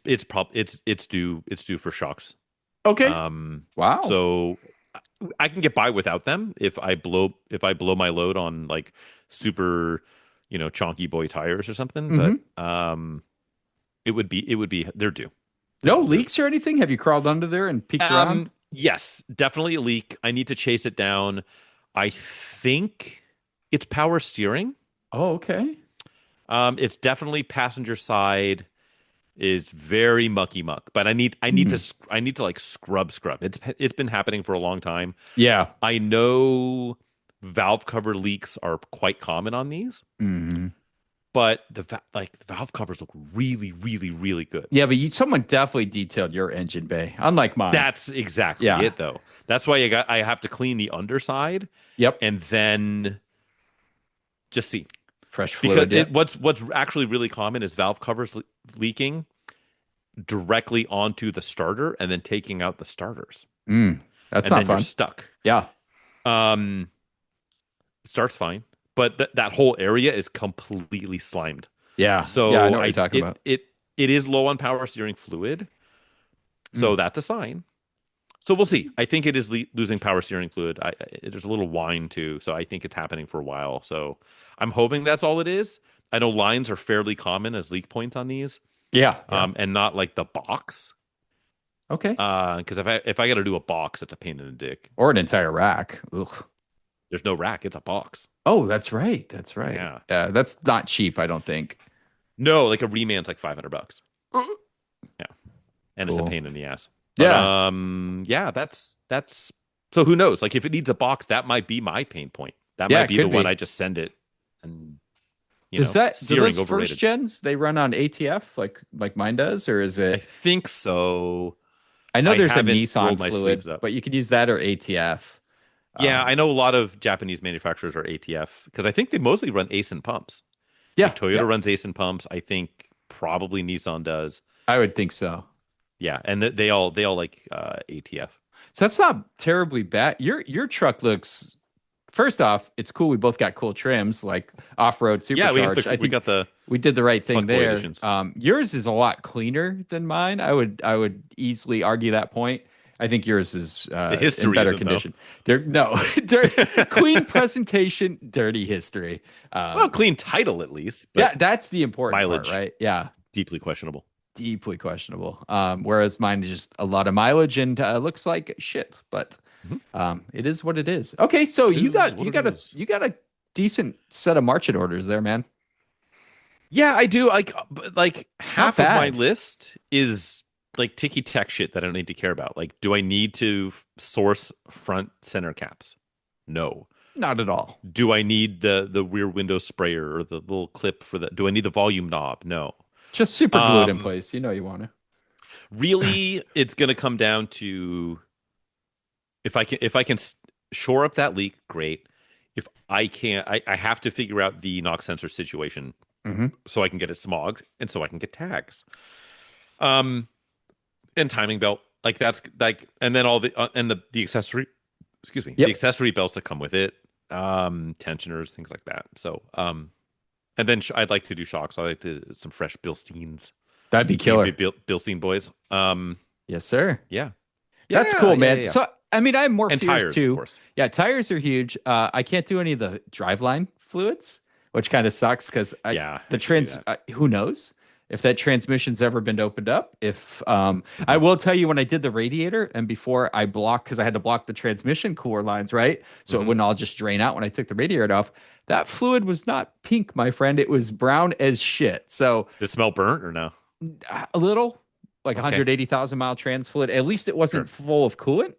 due for shocks. Okay. Wow. So I can get by without them if I blow my load on like super, chonky boy tires or something. But it would be they're due. no leaks or anything? Have you crawled under there and peeked around? Yes, definitely a leak. I need to chase it down. I think it's power steering. Oh, okay. It's definitely passenger side is very mucky muck, but I need to like scrub. It's been happening for a long time. Yeah. I know valve cover leaks are quite common on these, Mm-hmm. but the valve covers look really, really, really good. Yeah, but someone definitely detailed your engine bay, unlike mine. That's exactly Yeah. it, though. That's why I have to clean the underside Yep. and then just see. Fresh fluid. Because what's actually really common is valve covers leaking directly onto the starter and then taking out the starters. That's And not then fun. you're stuck. Yeah. It starts fine, but that whole area is completely slimed. Yeah. So yeah, I know what you're talking about. It is low on power steering fluid. So that's a sign. So we'll see. I think it is losing power steering fluid. There's a little whine too, so I think it's happening for a while. So I'm hoping that's all it is. I know lines are fairly common as leak points on these, Yeah. and not like the box. Okay. Because if I got to do a box, it's a pain in the dick. Or an entire rack. Ugh. There's no rack; it's a box. Oh, that's right. That's right. Yeah. That's not cheap, I don't think. No, like a reman's like $500. Yeah, and it's a Cool. pain in the ass. Yeah. Yeah. That's so. Who knows? Like if it needs a box, that might be my pain point. That Yeah, might it be the could one be. I just send it and Do steering those overrated. first gens they run on ATF like mine does, or is I it? think so. I know I there's a haven't Nissan rolled my fluid, sleeves up. but you could use that or ATF. Yeah, I know a lot of Japanese manufacturers are ATF because I think they mostly run ASIN pumps. Yeah, Like Toyota yeah. runs ASIN pumps. I think probably Nissan does. I would think so. Yeah, and they all like ATF. So that's not terribly bad. Your truck looks. First off, it's cool. We both got cool trims, like off-road Yeah, supercharged. I we think got the we did the right thing there. fluctuations. Yours is a lot cleaner than mine. I would easily argue that point. I think yours is The in history better isn't though. condition. There, no, clean presentation, dirty history. Well, clean title at least, Yeah, but that's the important part, mileage right? Yeah, deeply questionable. deeply questionable. Whereas mine is just a lot of mileage and looks like shit, but Mhm. it is what it is. Okay, so It is what it is. you got a decent set of marching orders there, man. Yeah, I do. Like Not half of my bad. list is like ticky tack shit that I don't need to care about. Like, do I need to source front center caps? No. Not at all. Do I need the rear window sprayer or the little clip for that? Do I need the volume knob? No. Just super glued in Um, place. You know you want to. Really, it's going to come down to if I can shore up that leak, great. If I can't, I have to figure out the knock sensor situation Hmm. so I can get it smogged and so I can get tags. Um, and timing belt, like that's like, and then all the and the accessory, excuse me, the Yep, accessory belts that come with it, tensioners, things like that. So, and then I'd like to do shocks. I like to some fresh Bilsteins, that'd be the killer. Bilstein boys. Yes, sir. Yeah, That's yeah, cool, yeah, yeah, man. yeah. So, I mean, I have more And fears tires, of too. course. Yeah, tires are huge. I can't do any of the driveline fluids, which kind of sucks because I Yeah, the I can do trans. that. Who knows if that transmission's ever been opened up? If I Mhm. will tell you when I did the radiator and before I blocked because I had to block the transmission cooler lines, right? So it Mhm. wouldn't all just drain out when I took the radiator off. That fluid was not pink, my friend. It was brown as shit. So Did it smell burnt or no? a little like Okay, 180,000 mile trans fluid. At least it wasn't sure. full of coolant.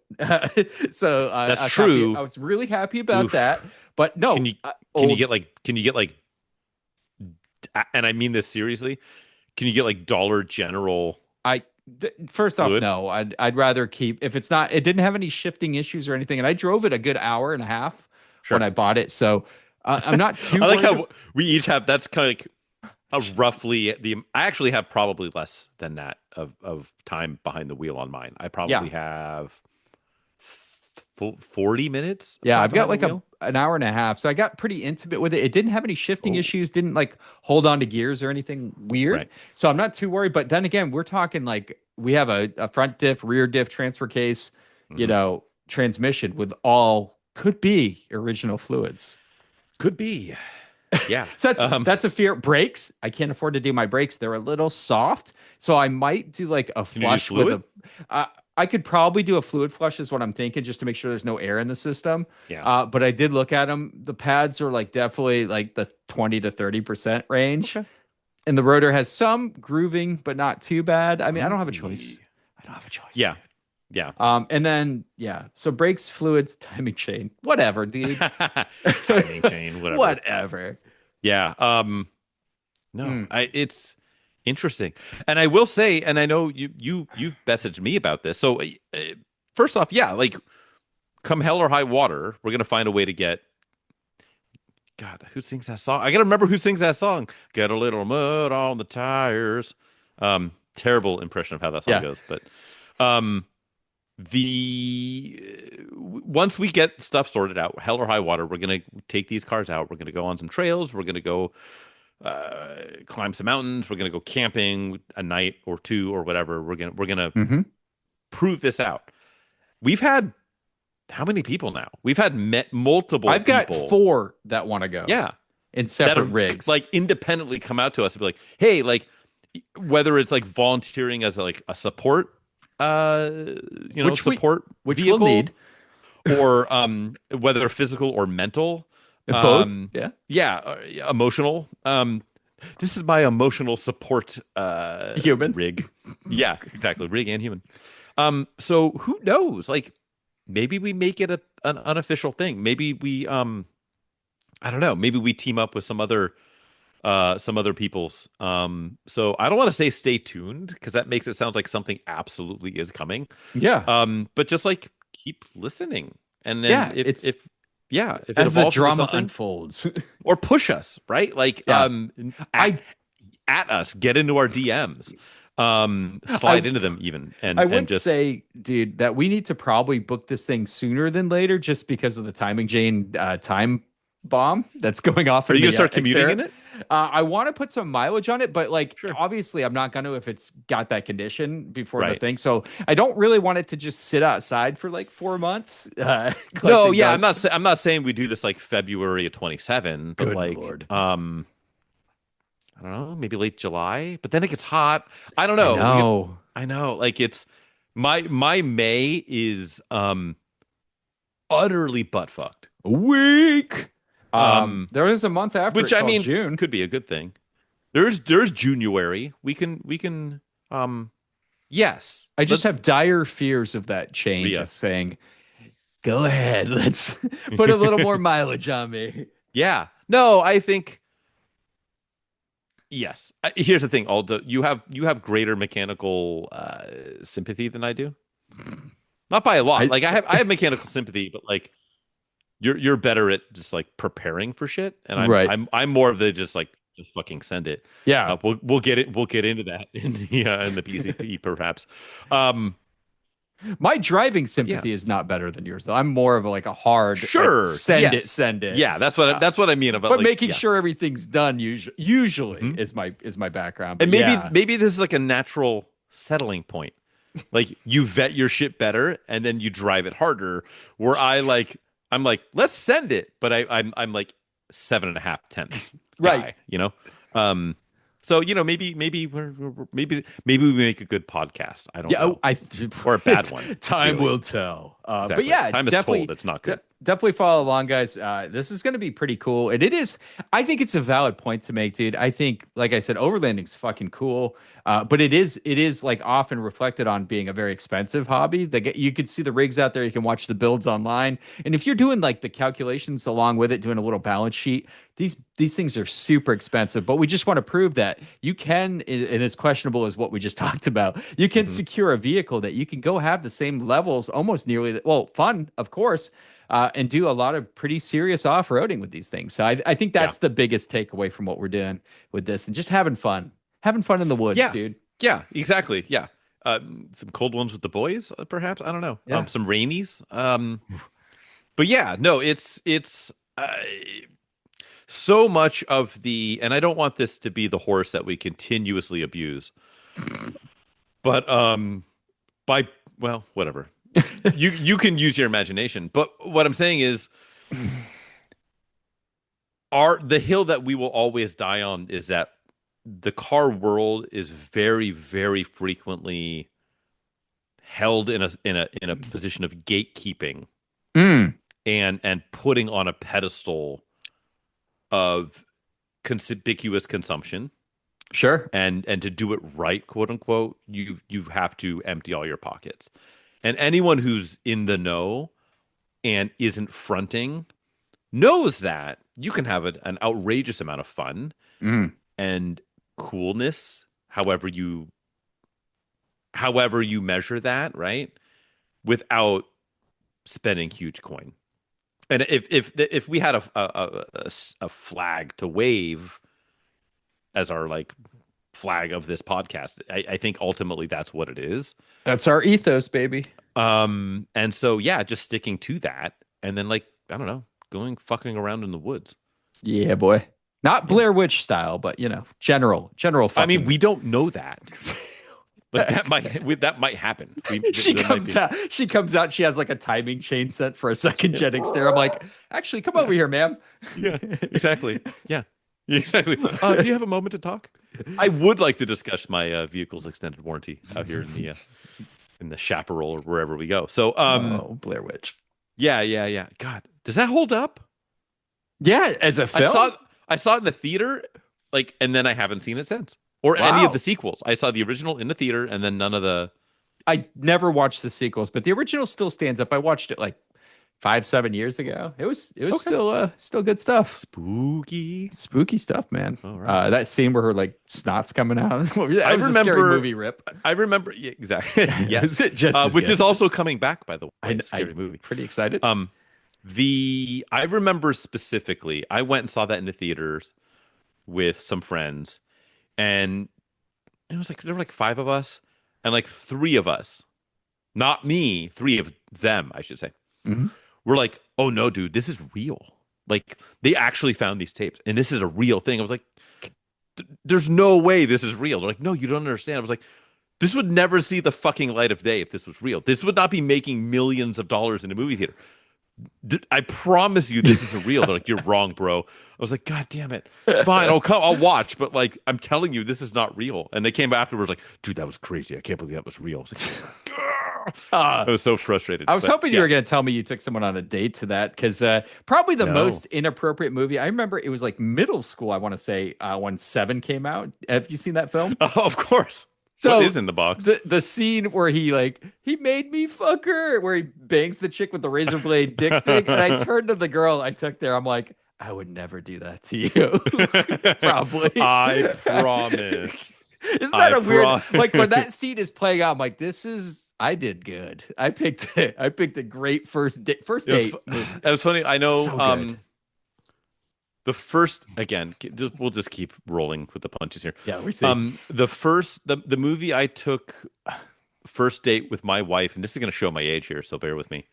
So That's I was happy. I true. was really happy about Oof. that. But Can no, you old. can you get like and I mean this seriously, can you get like Dollar General I first off, fluid? no. I'd rather keep if it's not. It didn't have any shifting issues or anything, and I drove it a good hour and a half when Sure. I bought it. So I'm not too I like worried. how we each have that's kind of like a roughly the I actually have probably less than that of time behind the wheel on mine. I Yeah, probably have 40 minutes of yeah. time I've got behind the like a wheel. an hour and a half, so I got pretty intimate with it. It didn't have any shifting Oh, issues. Didn't like hold on to gears or anything weird. right. So I'm not too worried. But then again, we're talking like we have a front diff, rear diff transfer case, Hmm. transmission with all could be original fluids. Could be. Yeah. So that's a fear. Brakes, I can't afford to do my brakes. They're a little soft, so I might do like a Can you do flush with fluid? a. I could probably do a fluid flush, is what I'm thinking, just to make sure there's no air in the system. Yeah. But I did look at them. The pads are like definitely like the 20 to 30% range, Okay. and the rotor has some grooving, but not too bad. I mean, I don't have a choice. Groovy. I don't have a choice, Yeah. dude. Yeah. And then yeah, so brakes, fluids, timing chain, whatever, dude. Timing chain, whatever. Whatever. Yeah. No, Mm. it's interesting. And I will say, and I know you've messaged me about this. So first off, yeah, like come hell or high water, we're gonna find a way to get God, who sings that song? I gotta remember who sings that song. Get a little mud on the tires. Terrible impression of how that song Yeah. goes, but um the once we get stuff sorted out, hell or high water, we're gonna take these cars out. We're gonna go on some trails. We're gonna go climb some mountains. We're gonna go camping a night or two or whatever. We're gonna Hmm. prove this out. We've had how many people now? We've had met multiple I've got people. four that want to go Yeah, in that separate have rigs. like independently come out to us and be like, hey, like whether it's like volunteering as like a support, uh, which we support which we'll vehicle need or whether physical or mental. both. Yeah. Yeah, emotional. This is my emotional support Human. rig. Yeah, exactly, rig and human. So who knows? Like maybe we make it an unofficial thing. Maybe we I don't know, maybe we team up with some other people's. So I don't want to say stay tuned because that makes it sound like something absolutely is coming. Yeah. But just like keep listening. And then Yeah. It's if it as the evolves into drama something unfolds. or push us, right? Like Yeah. at, I at us, get into our DMs. slide into them even I and would just say, dude, that we need to probably book this thing sooner than later, just because of the timing chain time bomb that's going off are in you gonna the start commuting Xterra. in it? I want to put some mileage on it, but like Sure. obviously, I'm not going to if it's got that condition before the Right. thing. So I don't really want it to just sit outside for like 4 months No, collecting yeah, dust. I'm not saying we do this like February of 27, but Good like Lord. I don't know, maybe late July, but then it gets hot. I don't I know. know. I know, like it's my May is utterly butt fucked. A week. Um, There is a month after which it I called mean June. could be a good thing. There's January. We can yes. I just Let's have dire fears of that change, Rhea. just saying, go ahead, let's put a little more mileage on me. Yeah. No, I think yes. Here's the thing, Aldo. You have greater mechanical sympathy than I do. Not by a lot. I Like I have mechanical sympathy, but like you're better at just like preparing for shit, and right. I'm more of the just fucking send it. Yeah. We'll get into that in the PCP perhaps. Um, My driving but yeah, sympathy is not better than yours, though. I'm more of a, like a hard, like sure, yes, send it. yeah. Uh, That's what I mean about but like making yeah. sure everything's done usually Mhm. is my background. But And yeah, maybe this is like a natural settling point. Like you vet your shit better and then you drive it harder. Where I'm like, let's send it, but I'm like 7.5 tenths right. guy, you know? Um so maybe we make a good podcast. I don't Yeah, know. I Or a bad one, time really. will tell. But Exactly. yeah, Time is told. It's not good. definitely follow along, guys. This is going to be pretty cool, and it is. I think it's a valid point to make, dude. I think, like I said, overlanding's fucking cool. But it is like often reflected on being a very expensive hobby. You could see the rigs out there. You can watch the builds online, and if you're doing like the calculations along with it, doing a little balance sheet, these things are super expensive. But we just want to prove that you can, and as questionable as what we just talked about, you can Mhm. secure a vehicle that you can go have the same levels, almost nearly, well, fun, of course, and do a lot of pretty serious off-roading with these things. So I think Yeah. that's the biggest takeaway from what we're doing with this, and just having fun in the woods, Yeah. dude. Yeah, exactly. Yeah. Some cold ones with the boys, perhaps. I don't know. Yeah. Some rainies. But yeah, no, it's so much of the, and I don't want this to be the horse that we continuously abuse, but by well, whatever. You can use your imagination, but what I'm saying is, the hill that we will always die on is that the car world is very, very frequently held in a position of gatekeeping Mm, and putting on a pedestal of conspicuous consumption, sure. and to do it right, quote unquote, you have to empty all your pockets. And anyone who's in the know and isn't fronting knows that you can have an outrageous amount of fun Mm, and coolness, however you measure that, right? Without spending huge coin. And if we had a flag to wave as our like flag of this podcast, I think ultimately that's what it is. that's our ethos, baby. And so yeah, just sticking to that, and then like I don't know, going fucking around in the woods. Yeah, boy. Not Yeah. Blair Witch style, but general I mean, fucking. we don't know that. Like that might happen. She There might comes be. out. She comes out. She has like a timing chain set for a second gen Xterra. I'm like, actually, come over here, ma'am. Yeah, exactly. Yeah, exactly. Do you have a moment to talk? I would like to discuss my vehicle's extended warranty out here in the chaparral or wherever we go. So, Oh, Blair Witch. yeah. God, does that hold up? Yeah, as a I film. saw I saw it in the theater, like, and then I haven't seen it since, or any of Wow. the sequels. I saw the original in the theater, and then none of the. I never watched the sequels, but the original still stands up. I watched it like 5, 7 years ago. It was Okay. still good stuff. Spooky. Spooky stuff, man. All right. That scene where her like snot's coming out. That I was a scary remember- movie, Rip. I remember yeah, exactly. Yeah, Yes, just as which good. is also coming back, by the way. I, Scary movie. Pretty excited. I remember specifically, I went and saw that in the theaters with some friends, and it was like there were like five of us, and like three of us, not me, three of them, I should say, Mhm. were like, "Oh no, dude, this is real. Like they actually found these tapes, and this is a real thing." I was like, "There's no way this is real." They're like, "No, you don't understand." I was like, "This would never see the fucking light of day if this was real. This would not be making millions of dollars in a movie theater. I promise you this isn't real." They're like, "You're wrong, bro." I was like, "God damn it. Fine, I'll watch, but like I'm telling you this is not real." And they came afterwards like, "Dude, that was crazy. I can't believe that was real." I was like, Uh, I was so frustrated. I was But hoping you yeah, were going to tell me you took someone on a date to that because probably the no. most inappropriate movie. I remember it was like middle school, I want to say, when Seven came out. Have you seen that film? Oh, of course. What So is in the box? the scene where he made me fuck her, where he bangs the chick with the razor blade dick thing, and I turned to the girl I took there. I'm like, I would never do that to you. Probably. I promise. Isn't that I a weird like when promise. that scene is playing out? I'm like, this is I did good. I picked a great first It was, date movie. it was funny. I know So good. the first again, we'll just keep rolling with the punches here. Yeah, we see. The movie I took first date with my wife, and this is going to show my age here, so bear with me.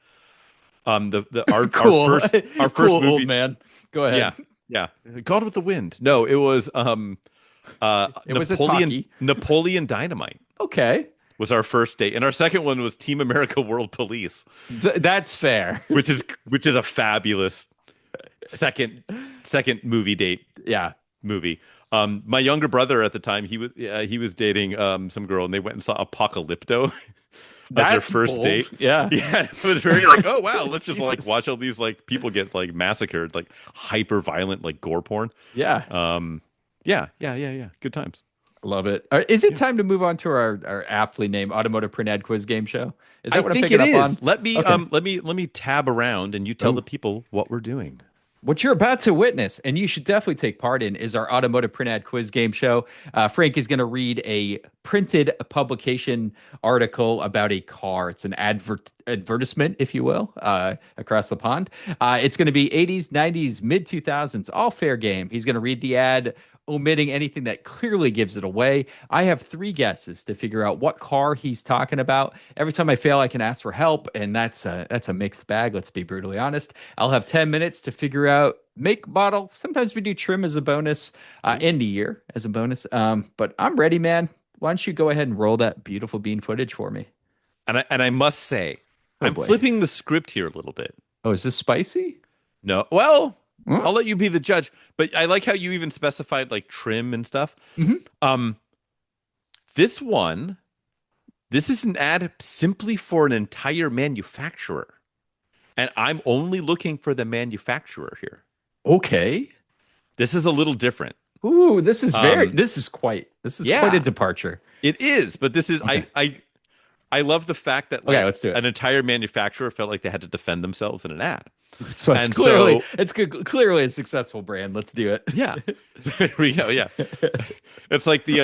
The our Cool. first Cool, old movie, man. Go yeah, ahead. yeah, Gone with the Wind. No, it was It was a Napoleon talkie. Napoleon Dynamite Okay. was our first date, and our second one was Team America World Police, That's fair. which is a fabulous second movie date Yeah. movie. My younger brother at the time, he was dating some girl, and they went and saw Apocalypto as their That's first bold. date. Yeah. Yeah, it was very like, oh wow, let's just like Jesus. watch all these like people get like massacred, like hyper violent, like gore porn. Yeah. Yeah. Good times. Love it. Is it Yeah. time to move on to our aptly named Automotive Print Ad Quiz game show? Is I that what I'm think picking it up on? is. Let me Okay. let me tab around and you tell Oh. the people what we're doing. What you're about to witness, and you should definitely take part in, is our automotive print ad quiz game show. Frank is going to read a printed publication article about a car. It's an advertisement, if you will, across the pond. It's going to be 80s, 90s, mid 2000s, all fair game. He's going to read the ad, omitting anything that clearly gives it away. I have three guesses to figure out what car he's talking about. Every time I fail, I can ask for help, and that's a mixed bag. Let's be brutally honest. I'll have 10 minutes to figure out make, model. Sometimes we do trim as a bonus, end of year as a bonus. But I'm ready, man. Why don't you go ahead and roll that beautiful bean footage for me? And I must say, Oh I'm boy. flipping the script here a little bit. Oh, is this spicy? No, well, Huh? I'll let you be the judge. But I like how you even specified like trim and stuff. Mhm. Um, this one, this is an ad simply for an entire manufacturer, and I'm only looking for the manufacturer here. Okay. This is a little different. Ooh, this is Um, quite yeah. a departure. It is, but this is Okay. I love the fact that Okay, like let's do it. an entire manufacturer felt like they had to defend themselves in an ad. So it's And clearly so clearly a successful brand. Let's do it. yeah. So here we go. Yeah. It's like the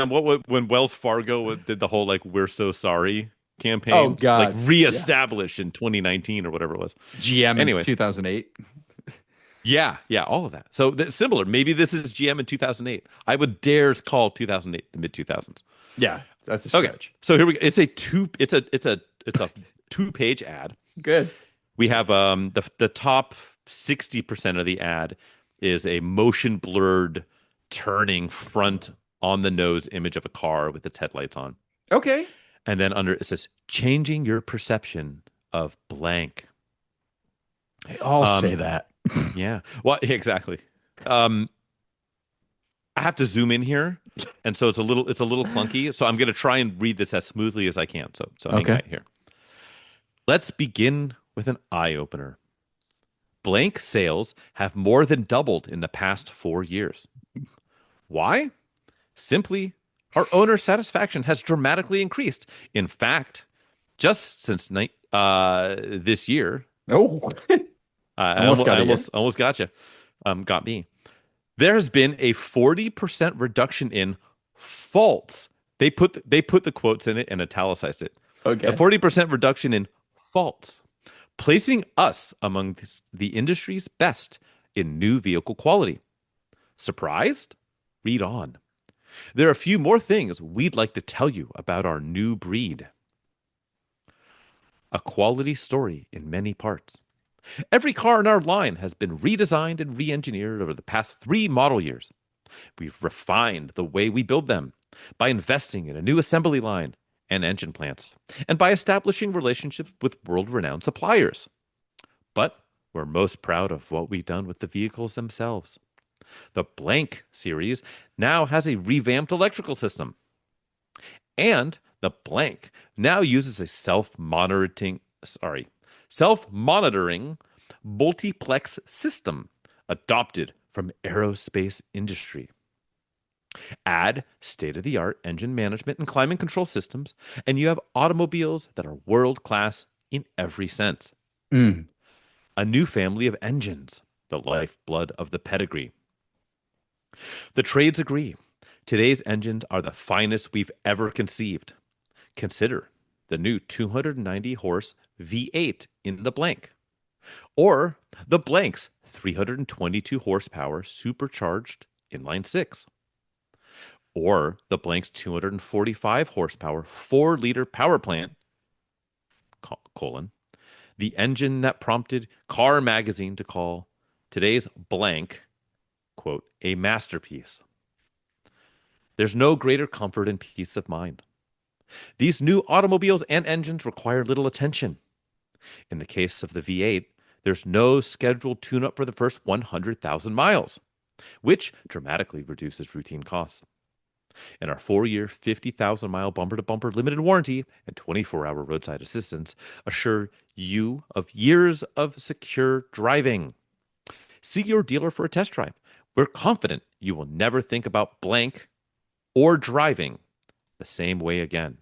when Wells Fargo did the whole like "We're so sorry" campaign, Oh God. like reestablished in 2019 or whatever it was. GM in Anyways. 2008. Yeah, all of that. So similar. Maybe this is GM in 2008. I would dare call 2008 the mid 2000s. Yeah, that's a Okay. stretch. So here we go. It's a 2-page ad. Good. We have the top 60% of the ad is a motion blurred turning front on the nose image of a car with its headlights on. Okay. And then under it says changing your perception of blank. They all say Um, that. Yeah. Well, exactly. I have to zoom in here, and so it's a little clunky. So I'm going to try and read this as smoothly as I can. So hang Okay. tight here. Let's begin with an eye opener. Blank sales have more than doubled in the past 4 years. Why? Simply, our owner satisfaction has dramatically increased. In fact, just since this year, Oh, I Almost got you. almost got you. Got me. There has been a 40% reduction in faults. They put the quotes in it and italicized it. okay. A 40% reduction in faults, placing us among the industry's best in new vehicle quality. Surprised? Read on. There are a few more things we'd like to tell you about our new breed. A quality story in many parts. Every car in our line has been redesigned and re-engineered over the past 3 model years. We've refined the way we build them by investing in a new assembly line and engine plants, and by establishing relationships with world-renowned suppliers. But we're most proud of what we've done with the vehicles themselves. The Blank series now has a revamped electrical system. And the Blank now uses a self-monitoring multiplex system adopted from aerospace industry. Add state-of-the-art engine management and climate control systems, and you have automobiles that are world-class in every sense. Mm. A new family of engines, the lifeblood of the pedigree. The trades agree. Today's engines are the finest we've ever conceived. Consider the new 290 horse V8 in the Blank, or the Blank's 322 horsepower supercharged inline six, or the Blank's 245 horsepower 4-liter power plant, the engine that prompted Car Magazine to call today's Blank, quote, a masterpiece. There's no greater comfort and peace of mind. These new automobiles and engines require little attention. In the case of the V8, there's no scheduled tune-up for the first 100,000 miles, which dramatically reduces routine costs. And our 4-year, 50,000-mile bumper-to-bumper limited warranty and 24-hour roadside assistance assure you of years of secure driving. See your dealer for a test drive. We're confident you will never think about Blank or driving the same way again.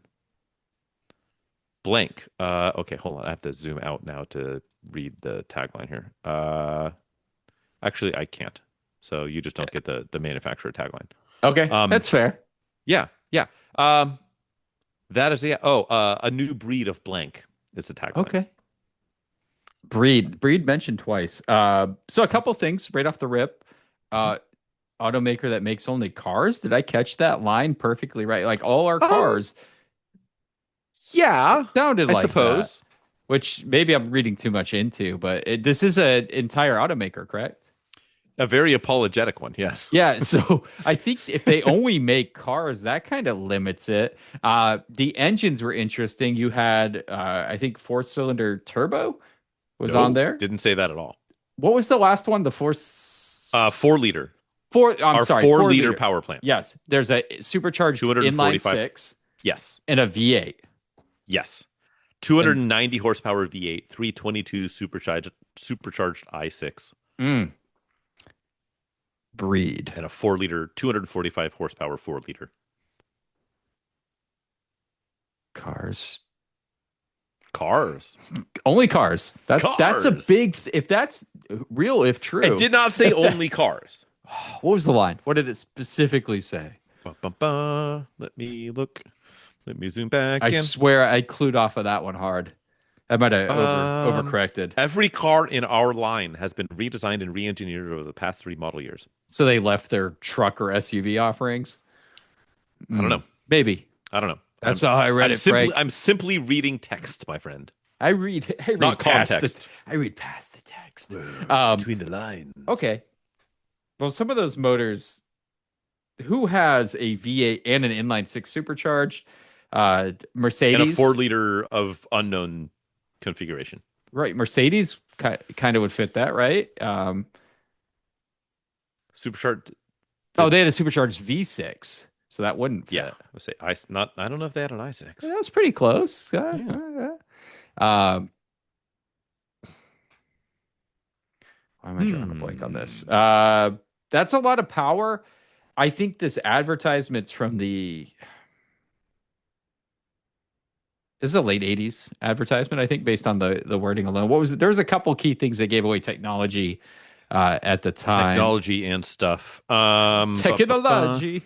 Blank. Okay, hold on. I have to zoom out now to read the tagline here. Actually, I can't. So you just don't get the manufacturer tagline. Okay, that's fair. Yeah. That is a new breed of Blank is the tagline. Okay. Breed mentioned twice. So a couple things right off the rip. Automaker that makes only cars. Did I catch that line perfectly right? Like all our cars Yeah, sounded I like suppose. that, which maybe I'm reading too much into, but this is an entire automaker, correct? A very apologetic one, yes. Yeah, so I think if they only make cars, that kind of limits it. The engines were interesting. You had, I think, 4-cylinder turbo was on there. Didn't say that at all. What was the last one? The 4-liter. I'm sorry, 4-liter power plant. Yes, there's a supercharged inline 6. Yes. And a V8. Yes. 290 horsepower V8, 322 supercharged i6. Breed. And a 4-liter, 245 horsepower 4-liter. Cars. Only cars. That's a big if that's real, if true. It did not say only cars. What was the line? What did it specifically say? Let me look. Let me zoom back. I swear I clued off of that one hard. I might have overcorrected. Every car in our line has been redesigned and re-engineered over the past 3 model years. So they left their truck or SUV offerings? I don't know. Maybe. I don't know. That's how I read it, Frank. I'm simply reading text, my friend. I read not past context. I read past the text. Between the lines. Okay. Well, some of those motors, who has a V8 and an inline 6 supercharged? Mercedes. And a 4-liter of unknown configuration. Right. Mercedes kind of would fit that, right? Supercharged. Oh, they had a supercharged V6. So that wouldn't fit. Yeah. I would say I don't know if they had an i6. That was pretty close. Why am I drawing a blank on this? That's a lot of power. I think this advertisement's from this is a late 80s advertisement, I think, based on the wording alone. What was it? There was a couple key things they gave away technology at the time. Technology and stuff. Technology.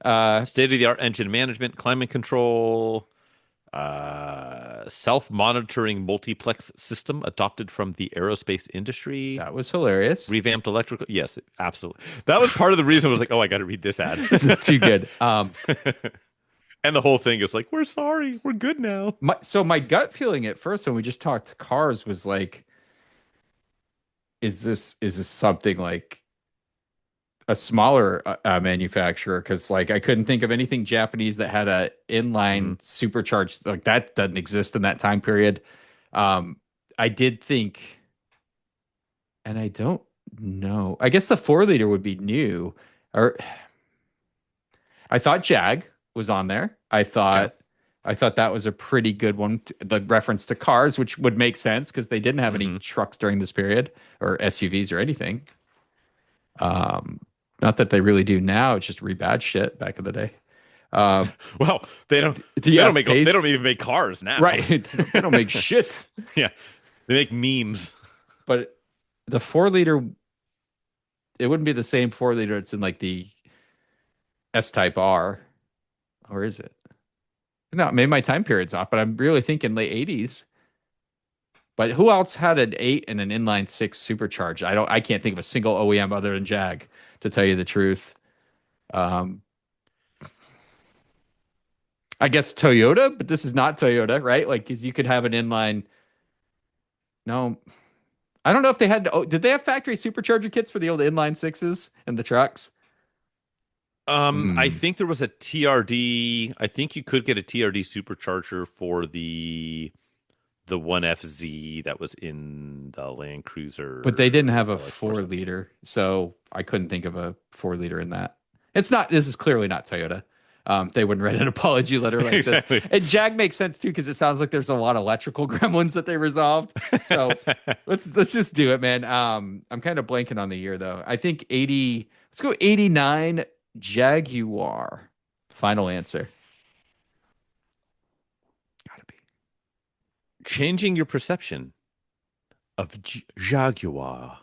State-of-the-art engine management, climate control, self-monitoring multiplex system adopted from the aerospace industry. That was hilarious. Revamped electrical. Yes, absolutely. That was part of the reason I was like, oh, I got to read this ad. This is too good. And the whole thing is like, we're sorry, we're good now. My gut feeling at first when we just talked cars was like, is this something like a smaller manufacturer? Because like I couldn't think of anything Japanese that had a inline supercharged, like that doesn't exist in that time period. I did think, and I don't know. I guess the 4-liter would be new, or I thought Jag was on there. I thought that was a pretty good one. The reference to cars, which would make sense because they didn't have any trucks during this period or SUVs or anything. Not that they really do now. It's just rebadged shit back in the day. Well, they don't. They don't even make cars now, right? They don't make shit. Yeah, they make memes. But the 4-liter, it wouldn't be the same 4-liter. It's in like the S-Type R, or is it? No, maybe my time period's off, but I'm really thinking late 80s. But who else had an 8 and an inline 6 supercharged? I can't think of a single OEM other than Jag, to tell you the truth. I guess Toyota, but this is not Toyota, right? Like, because you could have an inline. No, I don't know if they had. Did they have factory supercharger kits for the old inline 6s and the trucks? I think there was a TRD. I think you could get a TRD supercharger for the 1FZ that was in the Land Cruiser. But they didn't have a 4-liter, so I couldn't think of a 4-liter in that. This is clearly not Toyota. They wouldn't write an apology letter like Exactly. this. And Jag makes sense too, because it sounds like there's a lot of electrical gremlins that they resolved. So let's just do it, man. I'm kind of blanking on the year though. I think 80. Let's go 89 Jaguar. Final answer. Gotta be. Changing your perception of Jaguar.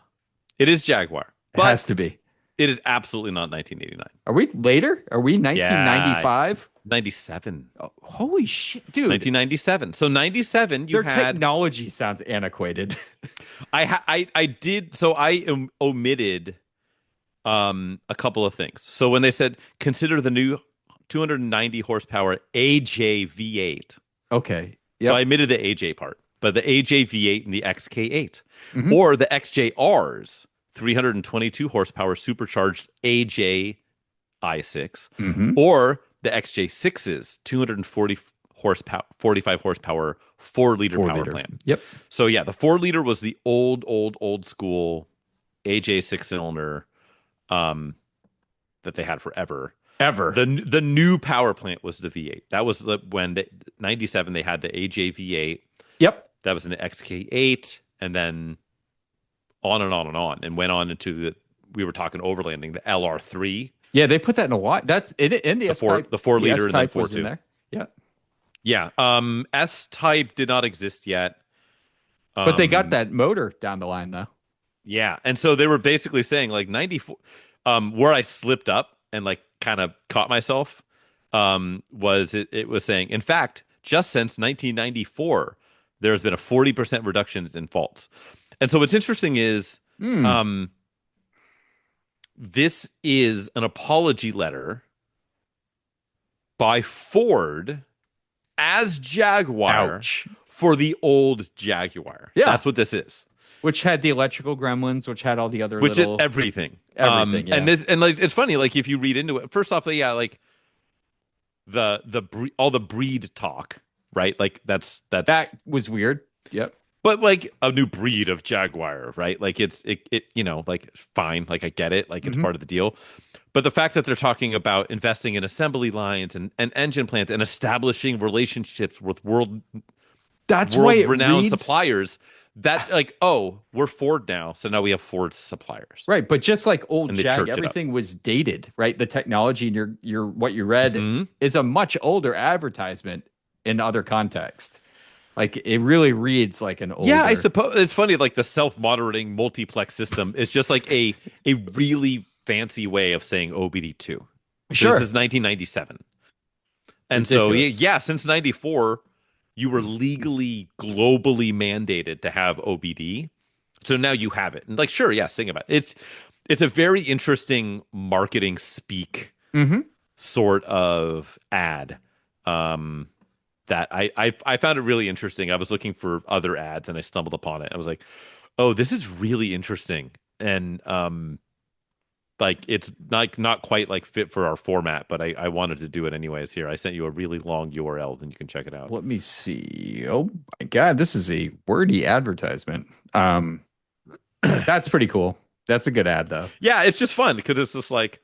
It is Jaguar. It has to be. It is absolutely not 1989. Are we later? Are we 1995? 97. Oh, holy shit, dude. 1997. So 97, Their technology sounds antiquated. I did. So I omitted a couple of things. So when they said consider the new 290 horsepower AJ V8. Okay. Yep. So I omitted the AJ part, but the AJ V8 and the XK8 or the XJR's 322 horsepower supercharged AJ i6 or the XJ6's 240 horsepower 45 horsepower 4-liter power plant. Yep. So yeah, the 4-liter was the old school AJ 6-cylinder that they had forever. The new power plant was the V8. That was when 97 they had the AJ V8. Yep. That was in the XK8 and then on and on and on, and went on into we were talking overlanding, the LR3. Yeah, they put that in a lot. That's in the S-Type. The 4-liter and then 4.2. Was in there. Yeah. Yeah. S-Type did not exist yet. But they got that motor down the line, though. Yeah. And so they were basically saying, like, 94, where I slipped up and, like, kind of caught myself, was it was saying, in fact, just since 1994, there's been a 40% reduction in faults. And so what's interesting is this is an apology letter by Ford as Jaguar for the old Jaguar. Yeah. That's what this is. Which had the electrical gremlins, which had all the other everything. Everything, yeah. And like it's funny, like if you read into it, first off, yeah, like all the breed talk, right? Like that was weird. Yep. But like a new breed of Jaguar, right? Like it you know, like fine, like I get it, like it's part of the deal. But the fact that they're talking about investing in assembly lines and engine plants and establishing relationships with world-renowned suppliers, that like, oh, we're Ford now, so now we have Ford suppliers. Right, but just like old Jag, everything was dated, right? The technology in your what you read is a much older advertisement in other context. Like it really reads like an older. Yeah, I suppose it's funny. Like the self-monitoring multiplex system is just like a really fancy way of saying OBD2. Sure, this is 1997, and ridiculous. So yeah, since '94, you were legally globally mandated to have OBD. So now you have it. And like, sure, yeah, sing about it. It's a very interesting marketing speak Mm-hmm. sort of ad. That I found it really interesting. I was looking for other ads and I stumbled upon it. I was like, oh, this is really interesting. And like it's not quite like fit for our format, but I wanted to do it anyways. Here, I sent you a really long URL, and you can check it out. Let me see. Oh my God, this is a wordy advertisement. That's pretty cool. That's a good ad though. Yeah, it's just fun because it's just like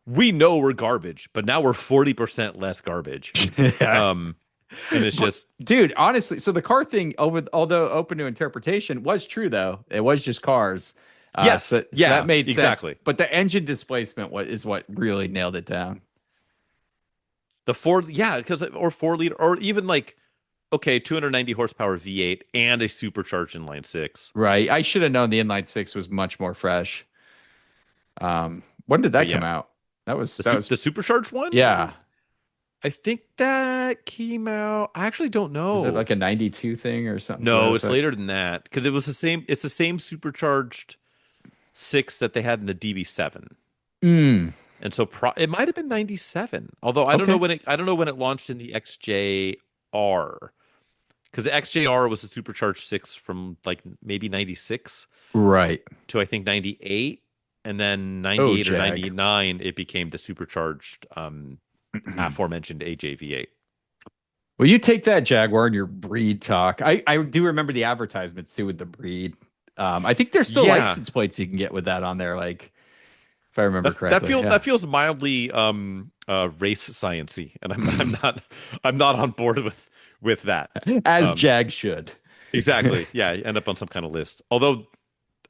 we know we're garbage, but now we're 40% less garbage. And it's just Dude, honestly, so the car thing, although open to interpretation, was true though. It was just cars. yes, So yeah, that made sense. exactly. But the engine displacement is what really nailed it down. The four, yeah, because or 4 liter, or even like okay, 290 horsepower V8 and a supercharged inline six. Right. I should have known the inline six was much more fresh. When did But that yeah, come out? That was the supercharged one. yeah. I think that came out. I actually don't Was it know. like a 92 thing or something to that No, it's later effect? than that because it was the same. It's the same supercharged six that they had in the DB7, Mm, and so it might have been 97. Although I don't know okay. when it launched in the XJR because the XJR was a supercharged six from like maybe 96 Right. to I think 98, and then Oh, 98 or Jag. 99 it became the supercharged aforementioned AJV8. Well, you take that Jaguar and your breed talk. I do remember the advertisements too with the breed. I think there's still Yeah, license plates you can get with that on there, like if I remember that correctly. feels Yeah. mildly race sciency, and I'm not on board with that. As Um, Jag should. exactly. Yeah, you end up on some kind of list. Although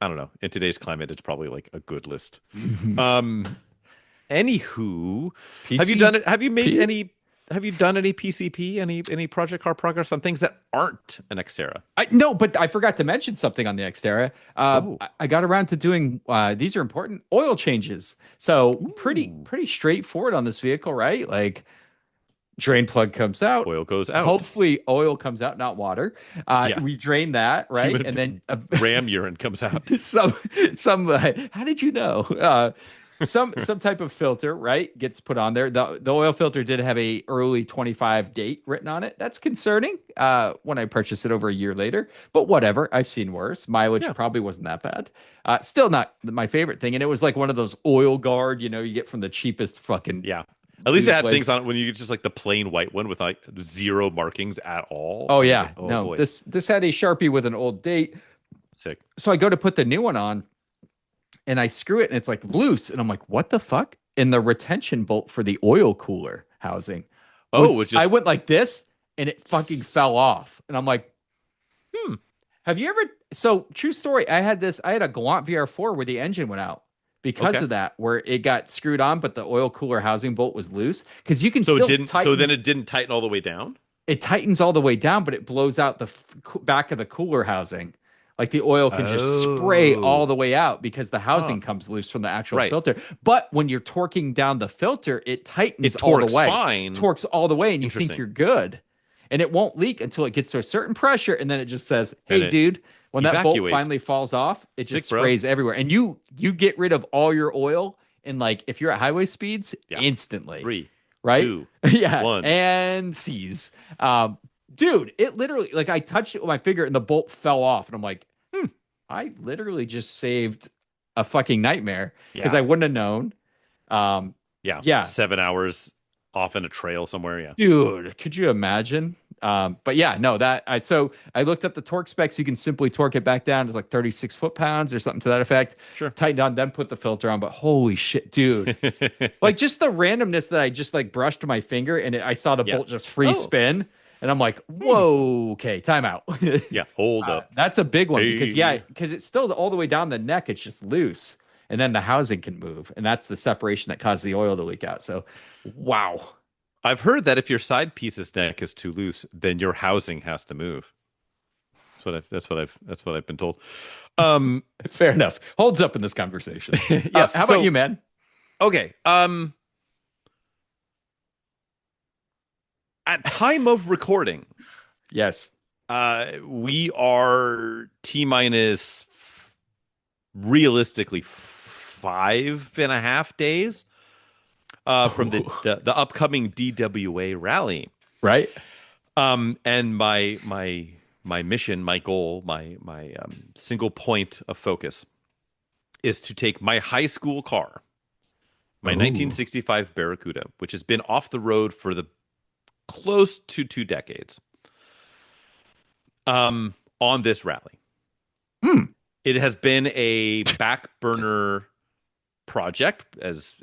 I don't know, in today's climate, it's probably like a good list. Um, Anywho, have you done it? Have you made PCP? any? Have you done any PCP? Any project car progress on things that aren't an Xterra? No, but I forgot to mention something on the Xterra. Oh, I got around to doing these are important oil changes. So ooh, pretty straightforward on this vehicle, right? Like drain plug comes out. oil goes out. Hopefully oil comes out, not water. Yeah, We drain that, right? And then ram urine comes out. some how did you know? Some type of filter, right, gets put on there. The oil filter did have a early 25 date written on it. That's concerning when I purchased it over a year later, but whatever. I've seen worse. Mileage Yeah, probably wasn't that bad. Still not my favorite thing. And it was like one of those oil guard, you get from the cheapest fucking yeah. At least it used had things place. on it when you get just like the plain white one with like zero markings at all. Oh And you're yeah, like, oh no. boy, This had a Sharpie with an old date. sick. So I go to put the new one on and I screw it and it's like loose. And I'm like, what the fuck? And the retention bolt for the oil cooler housing Oh, it was I just went like this and it fucking fell off. And I'm like, hmm. have you ever? So true story. I had a Galant VR4 where the engine went out because Okay. of that, where it got screwed on, but the oil cooler housing bolt was loose. Because you can So it still didn't. So tighten then it didn't tighten all the way down. it tightens all the way down, but it blows out the back of the cooler housing. Like the oil can just spray all Oh, the way out because the huh. housing comes loose from the actual Right. filter. But when you're torquing down the filter, it tightens It all the torques way, fine. torques all the way, and you think Interesting. you're good. And it won't leak until it gets to a certain pressure, and then it just says, And "Hey, it dude." When that bolt evacuates. finally falls off, it Sick, just bro. sprays everywhere, and you get rid of all your oil in like if you're at highway speeds Yeah. instantly, Three, right? 2, Yeah, 1. and seize. Dude, it literally like I touched it with my finger and the bolt fell off, and I'm like, I literally just saved a fucking nightmare because Yeah. I wouldn't have known. Um, Yeah. yeah, 7 hours off in a trail somewhere. Yeah. dude, could you imagine? But yeah, no, so I looked up the torque specs. You can simply torque it back down to like 36 foot-pounds or something to that effect. Sure. Tightened on, then put the filter on. But holy shit, dude. Like just the randomness that I just like brushed my finger and I saw the Yeah. bolt just free Oh. spin. And I'm like, whoa, okay, time out. Yeah. Hold up. That's a big one because Hey. because it's still all the way down the neck. It's just loose, and then the housing can move, and that's the separation that caused the oil to leak out. So, wow, I've heard that if your side piece's neck is too loose, then your housing has to move. That's what I've been told. fair enough. Holds up in this conversation. Yes. How about you, man? Okay. At time of recording, Yes. We are T minus realistically 5.5 days from the, Oh, the the upcoming DWA rally. right. And my mission, my goal, my single point of focus is to take my high school car, my Oh. 1965 Barracuda, which has been off the road for the close to 2 decades, on this rally. Hmm. It has been a back burner project, as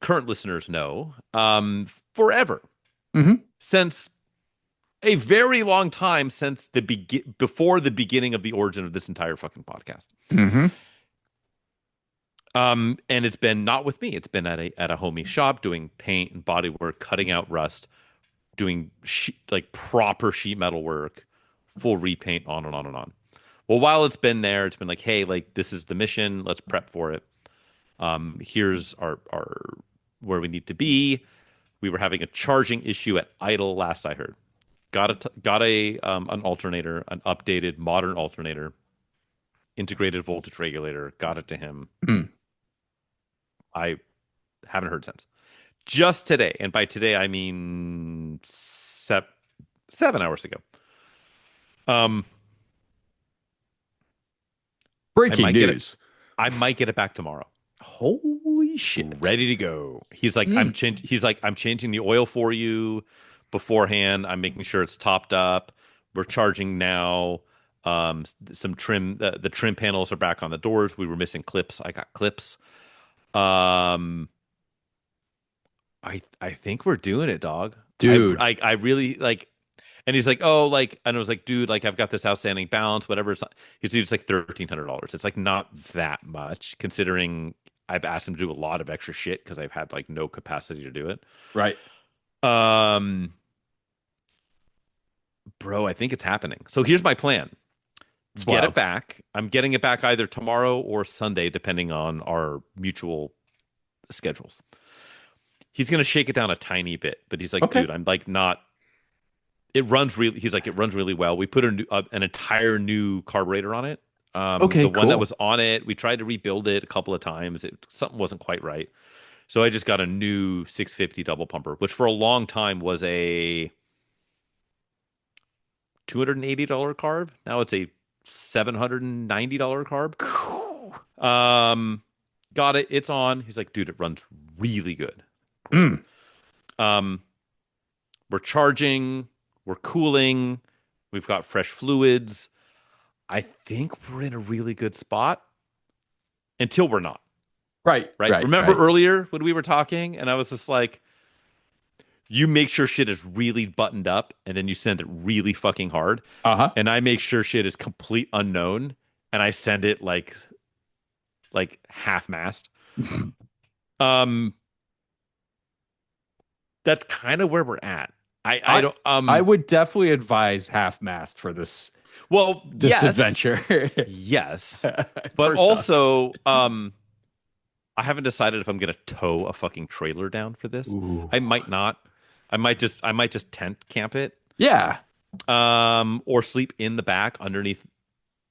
current listeners know, forever, Hmm. since a very long time, since before the beginning of the origin of this entire fucking podcast. Hmm. And it's been not with me. It's been at a homie shop doing paint and body work, cutting out rust, doing like proper sheet metal work, full repaint, on and on and on. Well, while it's been there, it's been like, hey, like this is the mission. Let's prep for it. Here's our where we need to be. We were having a charging issue at idle, last I heard. Got a an alternator, an updated modern alternator, integrated voltage regulator. Got it to him. Hmm. I haven't heard since. Just today, and by today I mean 7 hours ago. Um, I Breaking might get it. news. I might get it back tomorrow. Holy shit. Ready to go. He's like, Mm. I'm changing the oil for you beforehand. I'm making sure it's topped up. We're charging now. Some trim. The trim panels are back on the doors. We were missing clips. I got clips. Um, I think we're doing it, dog. Dude. I really like. And he's like, oh, like, and I was like, dude, like, I've got this outstanding balance, whatever. It's like $1,300. It's like not that much considering I've asked him to do a lot of extra shit because I've had like no capacity to do it. Right. Um, bro, I think it's happening. So here's my plan: It's get it wild. back. I'm getting it back either tomorrow or Sunday, depending on our mutual schedules. He's gonna shake it down a tiny bit, but he's like, Okay. dude, I'm like not. It runs really. He's like, it runs really well. We put an entire new carburetor on it. The Okay, one that cool. was on it, we tried to rebuild it a couple of times. Something wasn't quite right, so I just got a new 650 double pumper, which for a long time was a $280 carb. Now it's a $790 carb. Um, got it. It's on. He's like, dude, it runs really good. Great. Mm. Um, we're charging. We're cooling. We've got fresh fluids. I think we're in a really good spot until we're not, Right, right? right, Remember right. earlier when we were talking and I was just like, you make sure shit is really buttoned up and then you send it really fucking hard. Uh-huh. And I make sure shit is complete unknown and I send it like half-mast. Um, that's kind of where we're at. I I don't I would definitely advise half mast for well, this yes. adventure. Yes. But First off. also, I haven't decided if I'm gonna tow a fucking trailer down for this. Ooh. I might not. I might just tent camp it. Yeah. Or sleep in the back underneath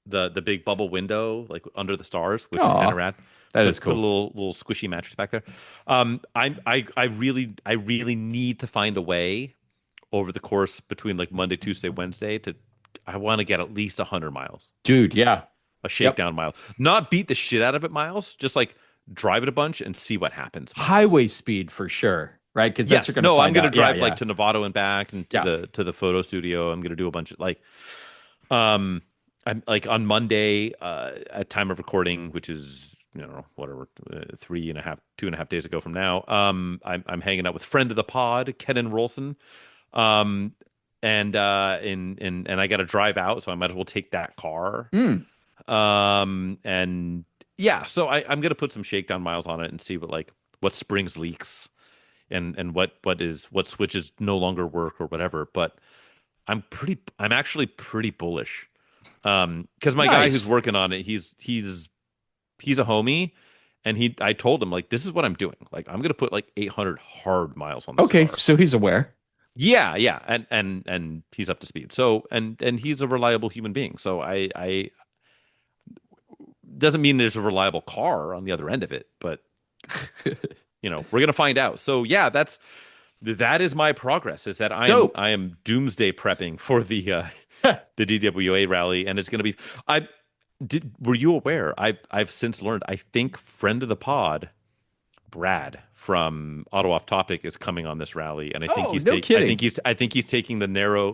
the big bubble window, like under the stars, which is kind Oh, of rad. that is Put a cool. little squishy mattress back there. I really need to find a way over the course between like Monday, Tuesday, Wednesday to I want to get at least 100 miles, Dude, yeah. a Yep. shakedown mile, not beat the shit out of it miles, just like drive it a bunch and see what happens miles. Highway speed for sure. Right? Because that's you're Yes, gonna no, I'm find gonna out. Yeah, drive like yeah. to Novato and back and to Yeah. the photo studio. I'm gonna do a bunch of like um I'm like on Monday at time of recording, which is whatever 2.5 days ago from now. I'm hanging out with friend of the pod, Kenan Rolson. Um and I got to drive out, so I might as well take that car. Mm. And yeah, so I'm gonna put some shakedown miles on it and see what springs leaks and what switches no longer work or whatever. But I'm actually pretty bullish. Because my guy who's Nice. working on it, he's a homie, and I told him like this is what I'm doing. Like I'm gonna put like 800 hard miles on this Okay, car. so he's aware. Yeah, and he's up to speed. So and he's a reliable human being. So I doesn't mean there's a reliable car on the other end of it, but we're gonna find out. So yeah, that is my progress. Is that Dope. I am doomsday prepping for the DWA rally, and it's gonna be. Were you aware? I've since learned. I think friend of the pod, Brad from Auto Off Topic, is coming on this rally, and I think Oh, no kidding. I think he's taking the narrow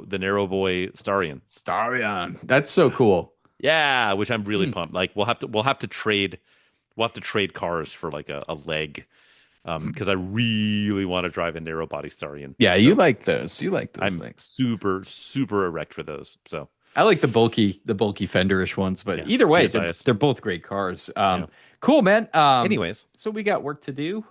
boy Starion. Starion. That's so cool. Yeah, which I'm really pumped. Like we'll have to trade cars for like a leg, because I really want to drive a narrow body Starion. Yeah, So you like those. You like those I'm things. super erect for those. So I like the bulky fenderish ones, but yeah, either way, TSIs. they're both great cars. Yeah. Cool, man. Anyways, So we got work to do.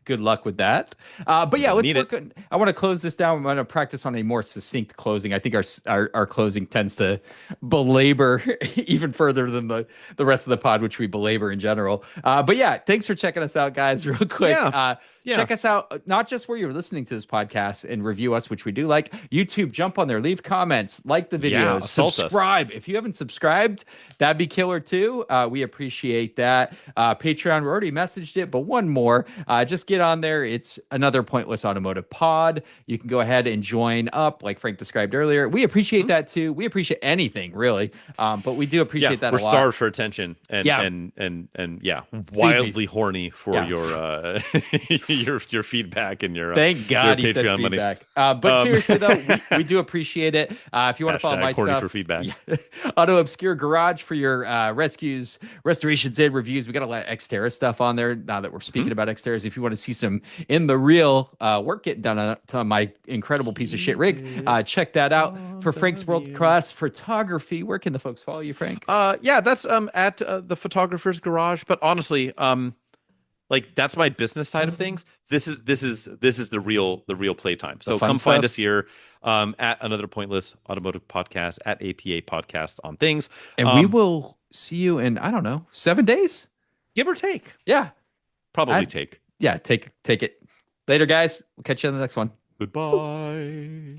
Good luck with that. But yeah, Gonna let's need work on, I want to close this down. I'm going to practice on a more succinct closing. I think our closing tends to belabor even further than the rest of the pod, which we belabor in general. But yeah, thanks for checking us out, guys. Real quick. Yeah. Check us out, not just where you're listening to this podcast and review us, which we do like. YouTube, jump on there, leave comments, like the Yeah, videos, assault us. subscribe. If you haven't subscribed, that'd be killer too. We appreciate that. Patreon, we already messaged it, but one more. Just get on there. It's another Pointless Automotive pod. You can go ahead and join up, like Frank described earlier. We appreciate that too. We appreciate anything really, but we do appreciate that we're a lot. Starved for attention, and Yeah. and yeah, wildly horny for Yeah. your feedback and your Thank God your he said Patreon monies. feedback. But seriously though, we do appreciate it. If you want to follow my horny stuff, for feedback. Auto Obscure Garage for your rescues, restorations, and reviews. We got a lot of Xterra stuff on there now that we're speaking about Xterras. If you want to see some in the real work getting done on my incredible piece of shit rig, check that out. For Frank's World Class Photography, where can the folks follow you, Frank? Yeah, that's at the photographer's garage. But honestly, like that's my business side of things. This is the real playtime. So come find stuff. us here at Another Pointless Automotive Podcast, at APA Podcast on things. And we will see you in, I don't know, 7 days? Give or take. Yeah. Probably take. Yeah, take it. Later, guys. We'll catch you on the next one. Goodbye.